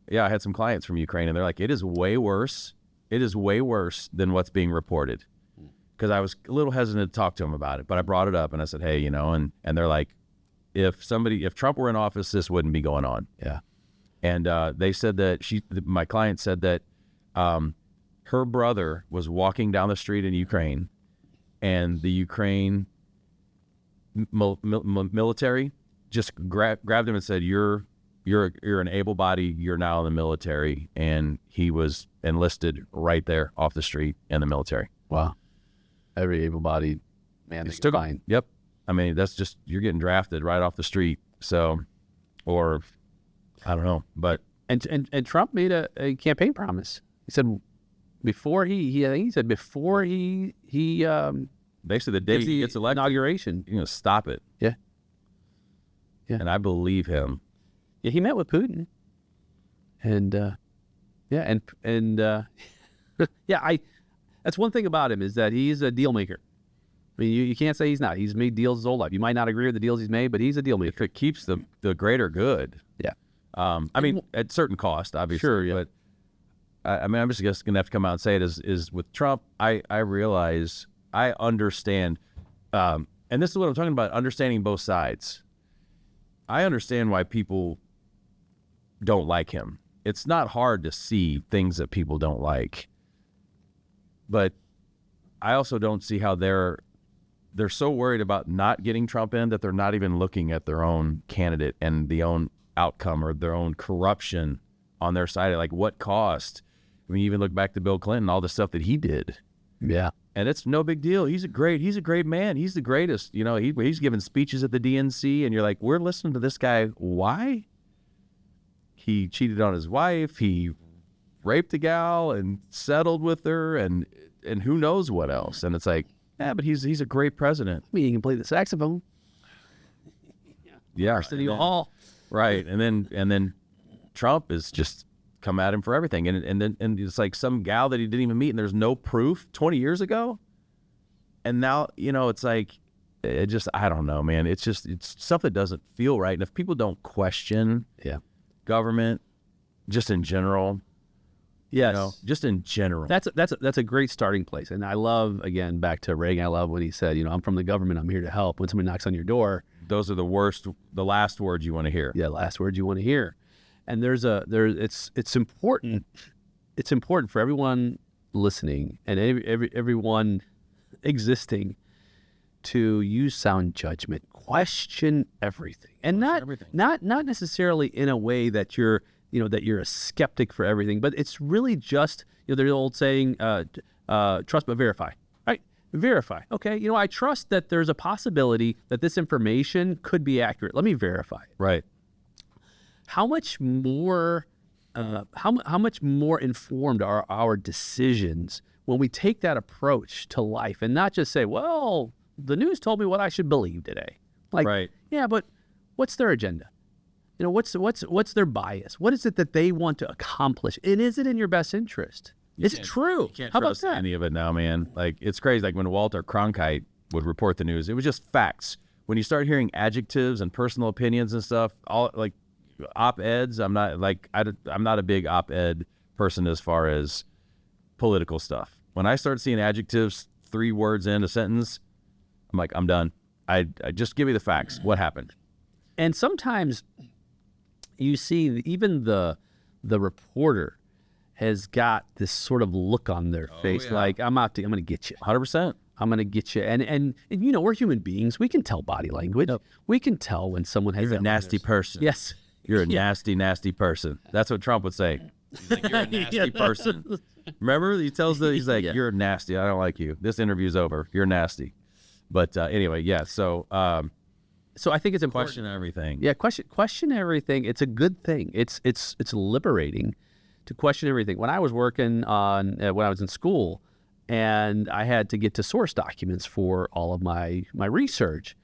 Yeah, I had some clients from Ukraine, and they're like, it is way worse. It is way worse than what's being reported. Because I was a little hesitant to talk to them about it, but I brought it up and I said, hey, and they're like, if Trump were in office, this wouldn't be going on. Yeah. And they said that my client said that her brother was walking down the street in Ukraine, and the Ukraine military just grabbed him and said, you're an able-bodied, you're now in the military, and he was enlisted right there off the street in the military. Wow. Every able-bodied man they can find. Yep. I mean, that's just, you're getting drafted right off the street. So, or I don't know, but And Trump made a campaign promise. He said before I think he said before he basically the day he gets elected, inauguration, stop it. Yeah. Yeah. And I believe him. Yeah, he met with Putin, and that's one thing about him, is that he's a deal maker. I mean, you can't say he's not. He's made deals his whole life. You might not agree with the deals he's made, but he's a deal maker. If it keeps the greater good. Yeah. I mean, at certain cost, obviously. Sure, yeah. But I mean, I'm just going to have to come out and say it is with Trump, I realize, I understand, and this is what I'm talking about, understanding both sides. I understand why people don't like him. It's not hard to see things that people don't like. But I also don't see how they're they're so worried about not getting Trump in that they're not even looking at their own candidate and the own outcome or their own corruption on their side. Like, what cost? I mean, even look back to Bill Clinton, all the stuff that he did. Yeah. And it's no big deal. He's a great man. He's the greatest. You know, he's giving speeches at the DNC, and you're like, we're listening to this guy. Why? He cheated on his wife. He raped a gal and settled with her, and who knows what else. And it's like, yeah, but he's a great president. I mean, he can play the saxophone. Yeah. Arsenio Hall. Right. And then Trump is just come at him for everything. And it's like some gal that he didn't even meet, and there's no proof 20 years ago. And now, you know, it's like, I don't know, man. It's stuff that doesn't feel right. And if people don't question government just in general, yes, you know, just in general, that's a great starting place. And I love, again, back to Reagan, I love when he said, you know, I'm from the government, I'm here to help. When somebody knocks on your door, those are the last words you want to hear. Yeah, last words you want to hear. And it's important. It's important for everyone listening and everyone existing to use sound judgment, question everything, and not necessarily in a way that you're a skeptic for everything, but it's really just, you know, the old saying, trust but verify. Right? Verify. Okay, you know, I trust that there's a possibility that this information could be accurate. Let me verify it. Right. How much more informed are our decisions when we take that approach to life and not just say, well, the news told me what I should believe today. Like, right. Yeah, but what's their agenda? You know, what's their bias? What is it that they want to accomplish? And is it in your best interest? Is it true? You can't How trust about that? any of it now, man. Like, it's crazy. Like when Walter Cronkite would report the news, it was just facts. When you start hearing adjectives and personal opinions and stuff, all like op-eds, I'm not a big op-ed person as far as political stuff. When I start seeing adjectives 3 words in a sentence, I'm like, I'm done. I just give me the facts. What happened? And sometimes you see even the reporter has got this sort of look on their face, like, I'm going to get you. 100%. I'm going to get you. And you know, we're human beings. We can tell body language. Yep. We can tell when someone has You're a nasty person. Yes. You're a nasty, nasty person. That's what Trump would say. He's like, you're a nasty person. Remember? He's like, you're nasty. I don't like you. This interview's over. You're nasty. But anyway, yeah. So I think it's important. Question everything. Yeah, question everything. It's a good thing. It's liberating to question everything. When I was working when I was in school, and I had to get to source documents for all of my research,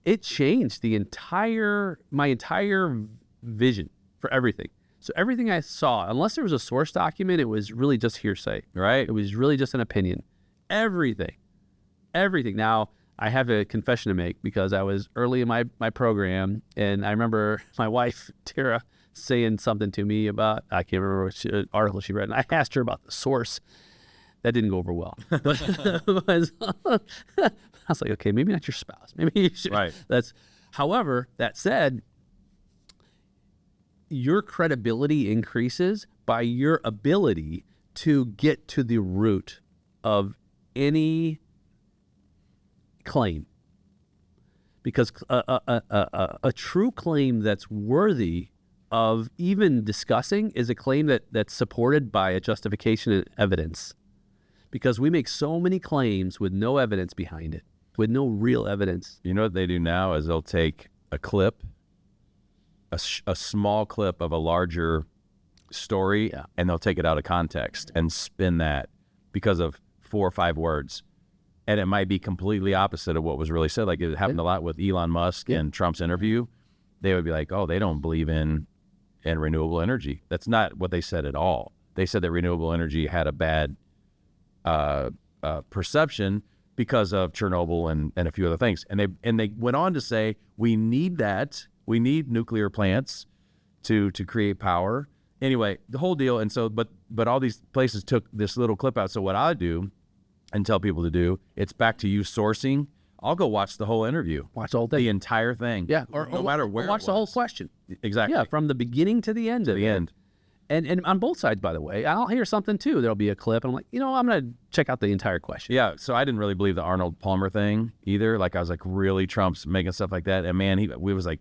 it changed my entire vision for everything. So everything I saw, unless there was a source document, it was really just hearsay. Right. It was really just an opinion. Everything. Now, I have a confession to make because I was early in my program, and I remember my wife, Tara, saying something to me about, I can't remember which article she read, and I asked her about the source. That didn't go over well. I was like, okay, maybe not your spouse. Maybe you should. Right. However, that said, your credibility increases by your ability to get to the root of any claim. Because a true claim that's worthy of even discussing is a claim that's supported by a justification and evidence. Because we make so many claims with no evidence behind it, with no real evidence. You know what they do now is they'll take a clip, a small clip of a larger story, and they'll take it out of context and spin that because of 4 or 5 words. And it might be completely opposite of what was really said. Like it happened a lot with Elon Musk and Trump's interview. They would be like, oh, they don't believe in renewable energy. That's not what they said at all. They said that renewable energy had a bad perception because of Chernobyl and a few other things. And they went on to say, we need that. We need nuclear plants to create power. Anyway, the whole deal. And so, but all these places took this little clip out. So what I do and tell people to do, it's back to you sourcing. I'll go watch the whole interview. Watch the whole thing. The entire thing. Yeah. Or no matter where. Watch the whole question. Exactly. Yeah, from the beginning to the end. To the end. And on both sides, by the way, I'll hear something too. There'll be a clip, and I'm like, I'm going to check out the entire question. Yeah, so I didn't really believe the Arnold Palmer thing either. Like, I was like, really, Trump's making stuff like that? And man, we was like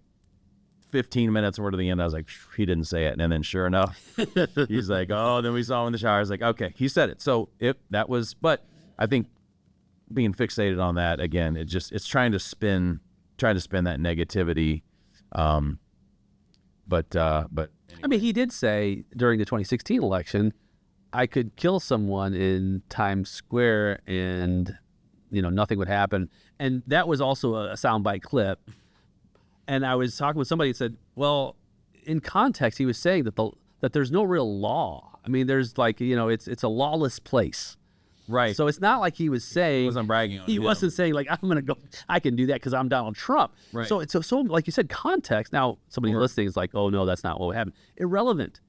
15 minutes more to the end. I was like, he didn't say it. And then sure enough, he's like, oh, then we saw him in the shower. I was like, okay, he said it. So but I think being fixated on that again, it's trying to spin that negativity. But anyway. I mean, he did say during the 2016 election, I could kill someone in Times Square and, nothing would happen. And that was also a soundbite clip. And I was talking with somebody who said, well, in context, he was saying that there's no real law. I mean, there's it's a lawless place. Right. So it's not like he was saying, he wasn't bragging on he him. wasn't saying like, I'm going to go, I can do that because I'm Donald Trump. Right. So it's so like you said, context. Now somebody listening is like, oh no, that's not what happened. Irrelevant.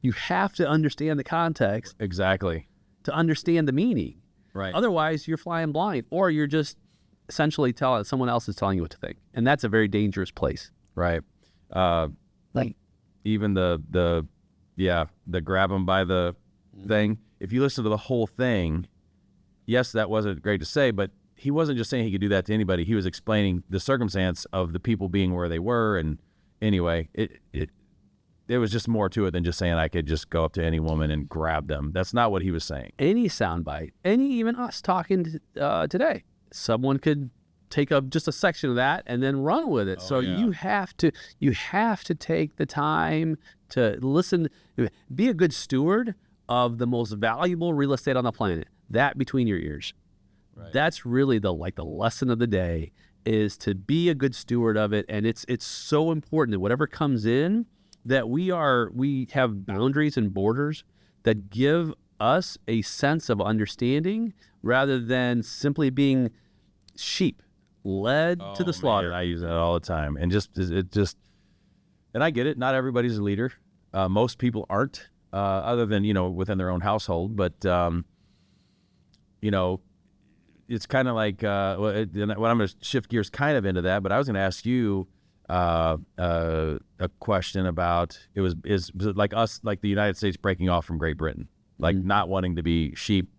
You have to understand the context. Exactly. To understand the meaning. Right. Otherwise you're flying blind, or you're just essentially someone else is telling you what to think. And that's a very dangerous place. Right. Even the grab him by the thing. If you listen to the whole thing, yes, that wasn't great to say, but he wasn't just saying he could do that to anybody. He was explaining the circumstance of the people being where they were. And anyway, there was just more to it than just saying I could just go up to any woman and grab them. That's not what he was saying. Any soundbite, even us talking today, someone could take up just a section of that and then run with it. You have to take the time to listen, be a good steward of the most valuable real estate on the planet, that between your ears. Right. That's really the lesson of the day, is to be a good steward of it. And it's so important that whatever comes in, that we have boundaries and borders that give us a sense of understanding rather than simply being sheep led to the slaughter. Man, I use that all the time. And and I get it. Not everybody's a leader. Most people aren't. Other than, within their own household. But, it's kind of like, I'm going to shift gears kind of into that, but I was going to ask you a question about, was it like us, like the United States breaking off from Great Britain, like not wanting to be sheep.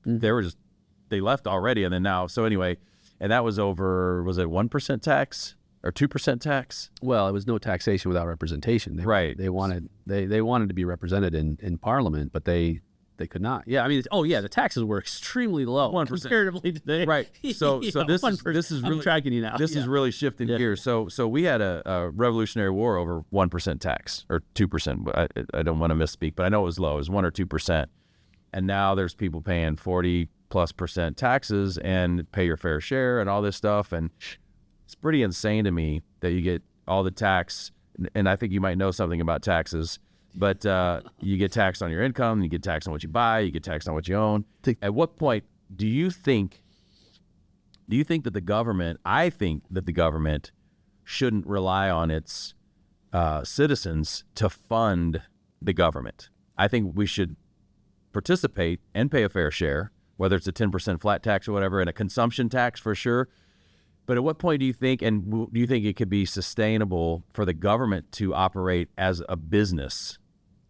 They left already. And then now, so anyway, and that was over, was it 1% tax? Or 2% tax? Well, it was no taxation without representation. They wanted to be represented in Parliament, but they could not. Yeah, I mean, the taxes were extremely low 1% comparatively today. Right. So this is really, I'm tracking you now. This is really shifting gears. So we had a Revolutionary War over 1% tax or 2%. I don't want to misspeak, but I know it was low. It was 1 or 2%, and now there's people paying 40+% taxes and pay your fair share and all this stuff. And it's pretty insane to me that you get all the tax, and I think you might know something about taxes, but you get taxed on your income, you get taxed on what you buy, you get taxed on what you own. At what point do you think that the government, I think that the government shouldn't rely on its citizens to fund the government? I think we should participate and pay a fair share, whether it's a 10% flat tax or whatever, and a consumption tax for sure. But at what point do you think, and do you think it could be sustainable for the government to operate as a business?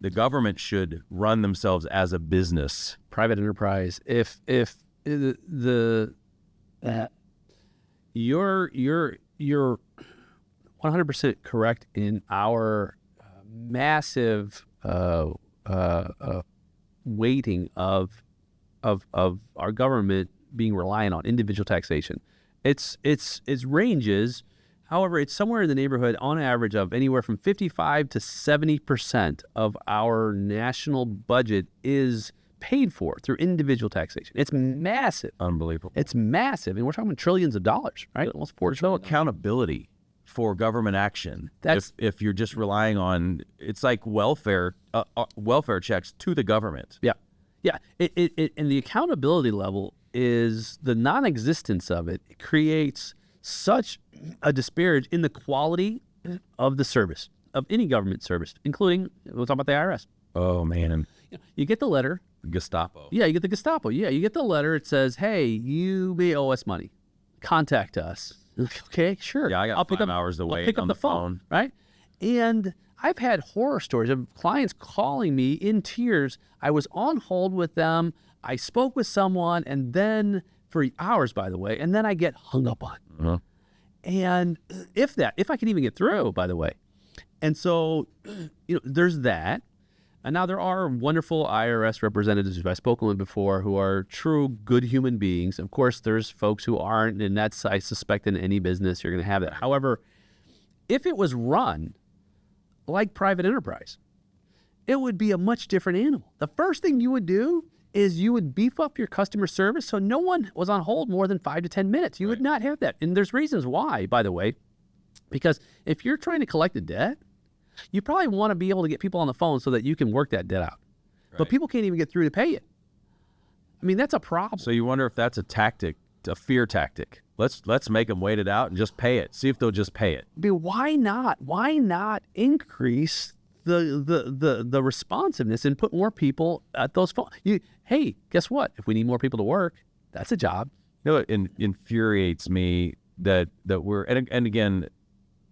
The government should run themselves as a business. Private enterprise. If you're 100% correct in our massive weighting of our government being reliant on individual taxation. It ranges, however, it's somewhere in the neighborhood on average of anywhere from 55 to 70% of our national budget is paid for through individual taxation. It's massive. Unbelievable. It's massive. And we're talking trillions of dollars, right? Almost $4 trillion. No accountability for government action. If you're just relying on, it's like welfare checks to the government. Yeah. Yeah. And the accountability level is the non-existence of it. It creates such a disparage in the quality of the service, of any government service, including, we'll talk about the IRS. Oh, man. You get the letter. Gestapo. Yeah, you get the Gestapo. Yeah, you get the letter. It says, hey, you may owe us money. Contact us. Okay, sure. Yeah, I got 5 hours to wait on the phone. Right? And I've had horror stories of clients calling me in tears. I was on hold with them. I spoke with someone, and then for hours, by the way, and then I get hung up on. Uh-huh. And if I can even get through, by the way. And so, there's that. And now there are wonderful IRS representatives who I've spoken with before who are true good human beings. Of course, there's folks who aren't, and that's, I suspect, in any business you're going to have that. However, if it was run like private enterprise, it would be a much different animal. The first thing you would do is you would beef up your customer service so no one was on hold more than 5 to 10 minutes. You would not have that. And there's reasons why, by the way, because if you're trying to collect a debt, you probably want to be able to get people on the phone so that you can work that debt out. Right. But people can't even get through to pay it. I mean, that's a problem. So you wonder if that's a tactic, a fear tactic. Let's make them wait it out and just pay it. See if they'll just pay it. I mean, why not? Why not increase the responsiveness and put more people at those phones? Hey, guess what? If we need more people to work, that's a job. It infuriates me that we're and again,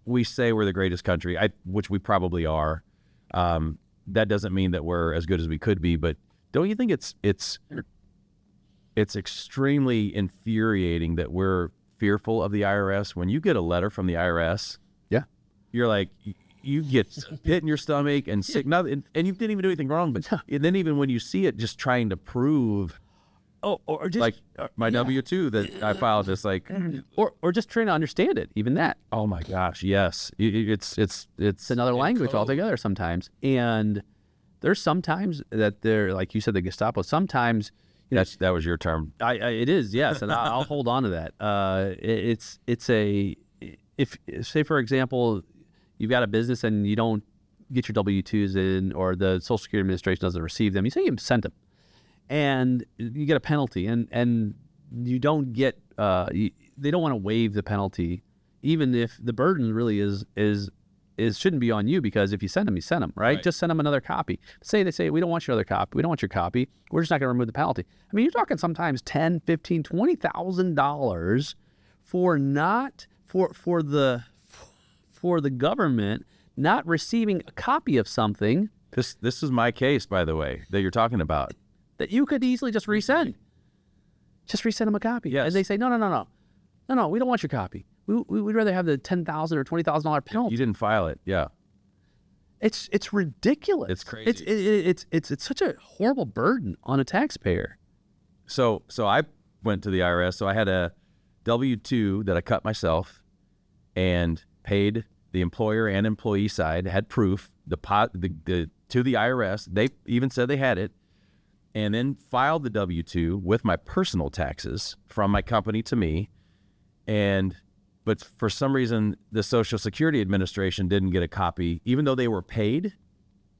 we say we're the greatest country, which we probably are. That doesn't mean that we're as good as we could be, but don't you think it's extremely infuriating that we're fearful of the IRS? When you get a letter from the IRS, yeah, you're like, you get pit in your stomach and sick, nothing, and you didn't even do anything wrong. But and then even when you see it, just trying to prove, or just like my W-2 that I filed, is like, or just trying to understand it. Even that. Oh my gosh, yes, it's another language altogether sometimes. And there's sometimes that they're, like you said, the Gestapo. Sometimes. That was your term. It is, yes, and I'll hold on to that. If say for example, you've got a business and you don't get your W-2s in, or the Social Security Administration doesn't receive them, you say you sent them, and you get a penalty, and you don't get. They don't want to waive the penalty, even if the burden really is shouldn't be on you, because if you send them, you send them, right? Just send them another copy. They say, we don't want your other copy. We don't want your copy. We're just not going to remove the penalty. I mean, you're talking sometimes $10,000, $15,000, $20,000 for the government not receiving a copy of something. This is my case, by the way, that you're talking about. That you could easily just resend. Just resend them a copy. Yes. And they say, no, we don't want your copy. We'd rather have the $10,000 or $20,000 penalty. You didn't file it, yeah. It's ridiculous. It's crazy. It's such a horrible burden on a taxpayer. So I went to the IRS. So I had a W-2 that I cut myself and paid the employer and employee side. Had proof to the IRS. They even said they had it, and then filed the W-2 with my personal taxes from my company to me, But for some reason, the Social Security Administration didn't get a copy, even though they were paid,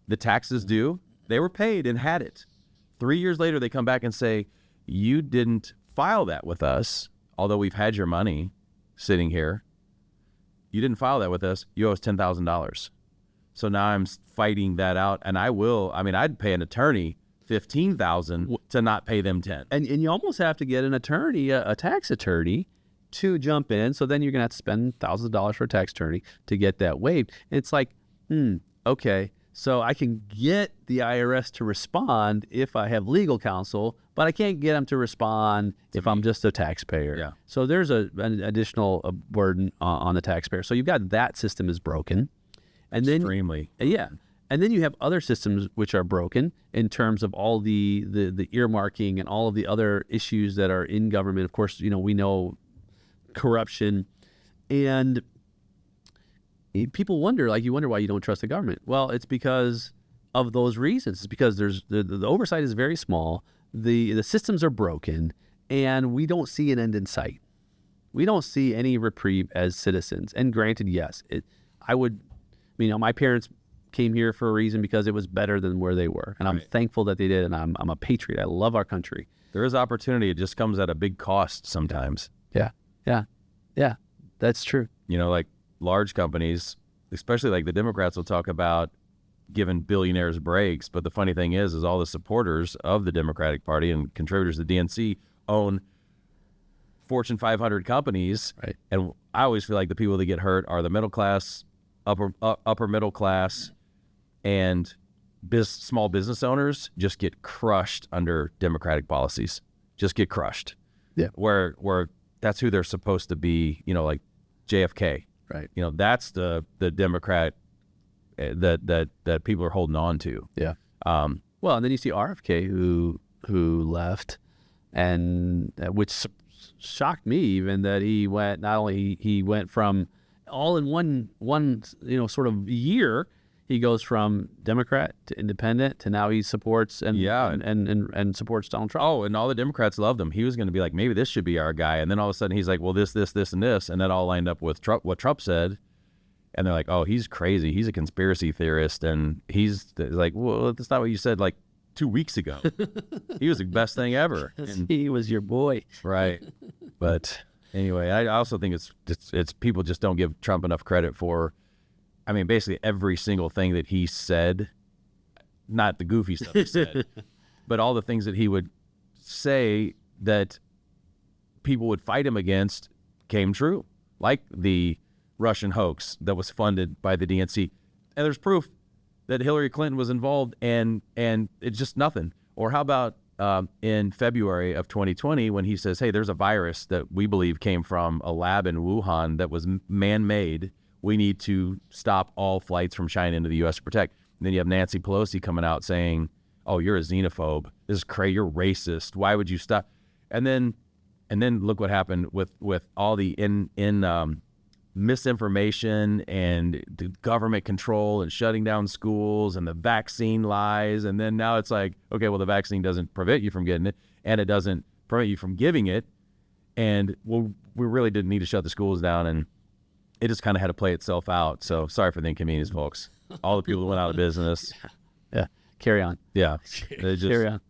the taxes due, they were paid and had it. 3 years later, they come back and say, you didn't file that with us, although we've had your money sitting here. You didn't file that with us. You owe us $10,000. So now I'm fighting that out, and I'd pay an attorney $15,000 to not pay them $10,000. And you almost have to get an attorney, a tax attorney, to jump in. So then you're going to have to spend thousands of dollars for a tax attorney to get that waived. And it's like, okay, so I can get the IRS to respond if I have legal counsel, but I can't get them to respond if I'm just a taxpayer. Yeah. So there's an additional burden on the taxpayer. So you've got that system is broken. And Extremely. Yeah. And then you have other systems which are broken in terms of all the earmarking and all of the other issues that are in government. Of course, we know corruption, and people wonder, you wonder why you don't trust the government. Well, it's because of those reasons. It's because there's the oversight is very small, the systems are broken, and we don't see an end in sight. We don't see any reprieve as citizens. And granted, yes, my parents came here for a reason because it was better than where they were, and I'm thankful that they did, and I'm a patriot. I love our country. There is opportunity. It just comes at a big cost sometimes. Yeah, that's true. Like large companies, especially like the Democrats will talk about giving billionaires breaks. But the funny thing is all the supporters of the Democratic Party and contributors to the DNC own Fortune 500 companies. Right. And I always feel like the people that get hurt are the middle class, upper middle class, and small business owners just get crushed under Democratic policies. Just get crushed. Yeah. Where that's who they're supposed to be, like JFK. Right. That's the Democrat that people are holding on to. Yeah. Well, and then you see RFK who left, and which shocked me even that he went. Not only he went from all in one sort of year. He goes from Democrat to independent to now he supports and supports Donald Trump. Oh, and all the Democrats loved him. He was going to be like, maybe this should be our guy. And then all of a sudden he's like, well, this, and this. And that all lined up with what Trump said. And they're like, oh, he's crazy. He's a conspiracy theorist. And he's like, well, that's not what you said like 2 weeks ago. He was the best thing ever. And, he was your boy. Right. But anyway, I also think it's people just don't give Trump enough credit for, I mean, basically every single thing that he said, not the goofy stuff he said, but all the things that he would say that people would fight him against came true, like the Russian hoax that was funded by the DNC. And there's proof that Hillary Clinton was involved, and it's just nothing. Or how about in February of 2020 when he says, hey, there's a virus that we believe came from a lab in Wuhan that was man-made. We need to stop all flights from China into the U.S. to protect. And then you have Nancy Pelosi coming out saying, oh, you're a xenophobe. This is crazy. You're racist. Why would you stop? And then look what happened with all the misinformation and the government control and shutting down schools and the vaccine lies. And then now it's like, okay, well, the vaccine doesn't prevent you from getting it, and it doesn't prevent you from giving it. And well, we really didn't need to shut the schools down, and it just kind of had to play itself out. So sorry for the inconvenience, folks. All the people that went out of business. Yeah. Carry on. Yeah. Carry on.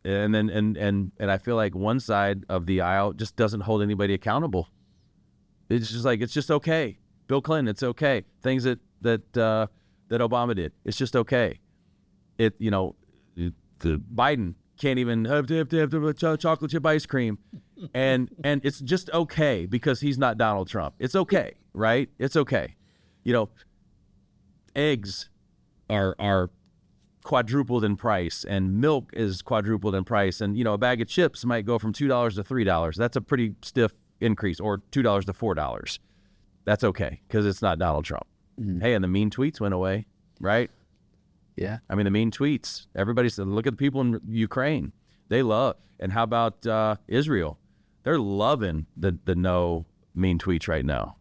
And then and I feel like one side of the aisle just doesn't hold anybody accountable. It's just like, it's just okay. Bill Clinton, it's okay. Things that Obama did, it's just okay. The Biden can't even have chocolate chip ice cream, and it's just okay because he's not Donald Trump. It's okay, right? It's okay. Eggs are quadrupled in price, and milk is quadrupled in price, and a bag of chips might go from $2 to $3. That's a pretty stiff increase, or $2 to $4. That's okay because it's not Donald Trump. Mm-hmm. Hey, and the mean tweets went away, right? Yeah. I mean, the mean tweets. Everybody said, look at the people in Ukraine. They love. And how about Israel? They're loving the no mean tweets right now.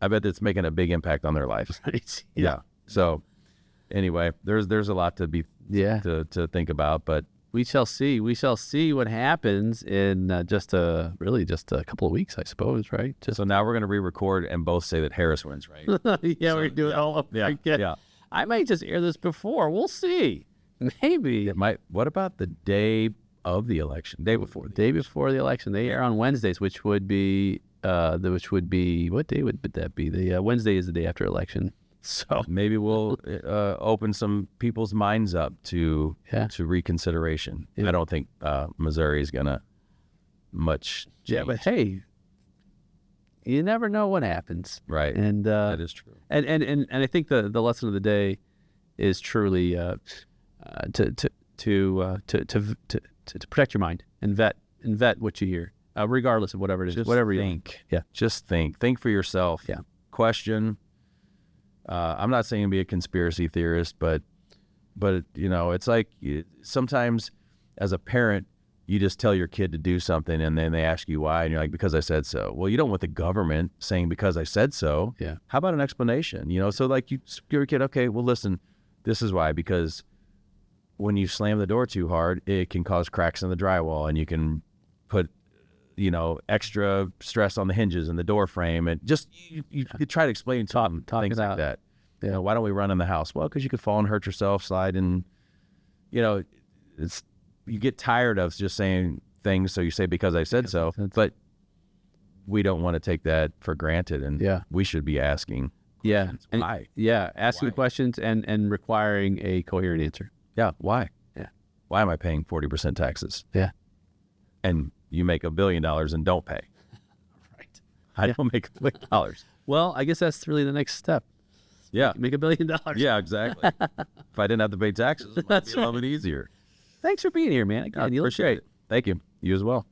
I bet it's making a big impact on their life. Right. Yeah. So anyway, there's a lot to be to think about, but we shall see. We shall see what happens in just a couple of weeks, I suppose, right? So now we're going to re-record and both say that Harris wins, right? Yeah, we're doing all of it. Yeah. I might just air this before. We'll see. Maybe. It might. What about the day of the election? Day before the election. They air on Wednesdays, which would be what day would that be? The Wednesday is the day after election. So maybe we'll open some people's minds up to reconsideration. Yeah. I don't think Missouri is gonna much change. Yeah, but hey, you never know what happens, right? And that is true. And I think the lesson of the day is truly to protect your mind and vet what you hear, regardless of whatever it is. Just whatever think. Yeah. Just think for yourself. Yeah. Question. I'm not saying be a conspiracy theorist, but it's like sometimes as a parent, you just tell your kid to do something and then they ask you why, and you're like, because I said so. Well, you don't want the government saying because I said so. Yeah. How about an explanation? So like you give your kid, okay, well listen, this is why, because when you slam the door too hard, it can cause cracks in the drywall, and you can put extra stress on the hinges and the door frame, and just you try to explain to them things like that. Yeah. Why don't we run in the house? Well, because you could fall and hurt yourself, slide, and you get tired of just saying things, so you say because I said so. But we don't want to take that for granted, and we should be asking questions. Why? Asking questions and requiring a coherent answer. Yeah, why? Yeah. Why am I paying 40% taxes? Yeah. And you make $1 billion and don't pay. Right. I don't make $1 billion. Well, I guess that's really the next step. Yeah. Make $1 billion. Yeah, exactly. If I didn't have to pay taxes, it might be a little bit easier. Thanks for being here, man. Again, you look Appreciate great. it. Thank you. You as well.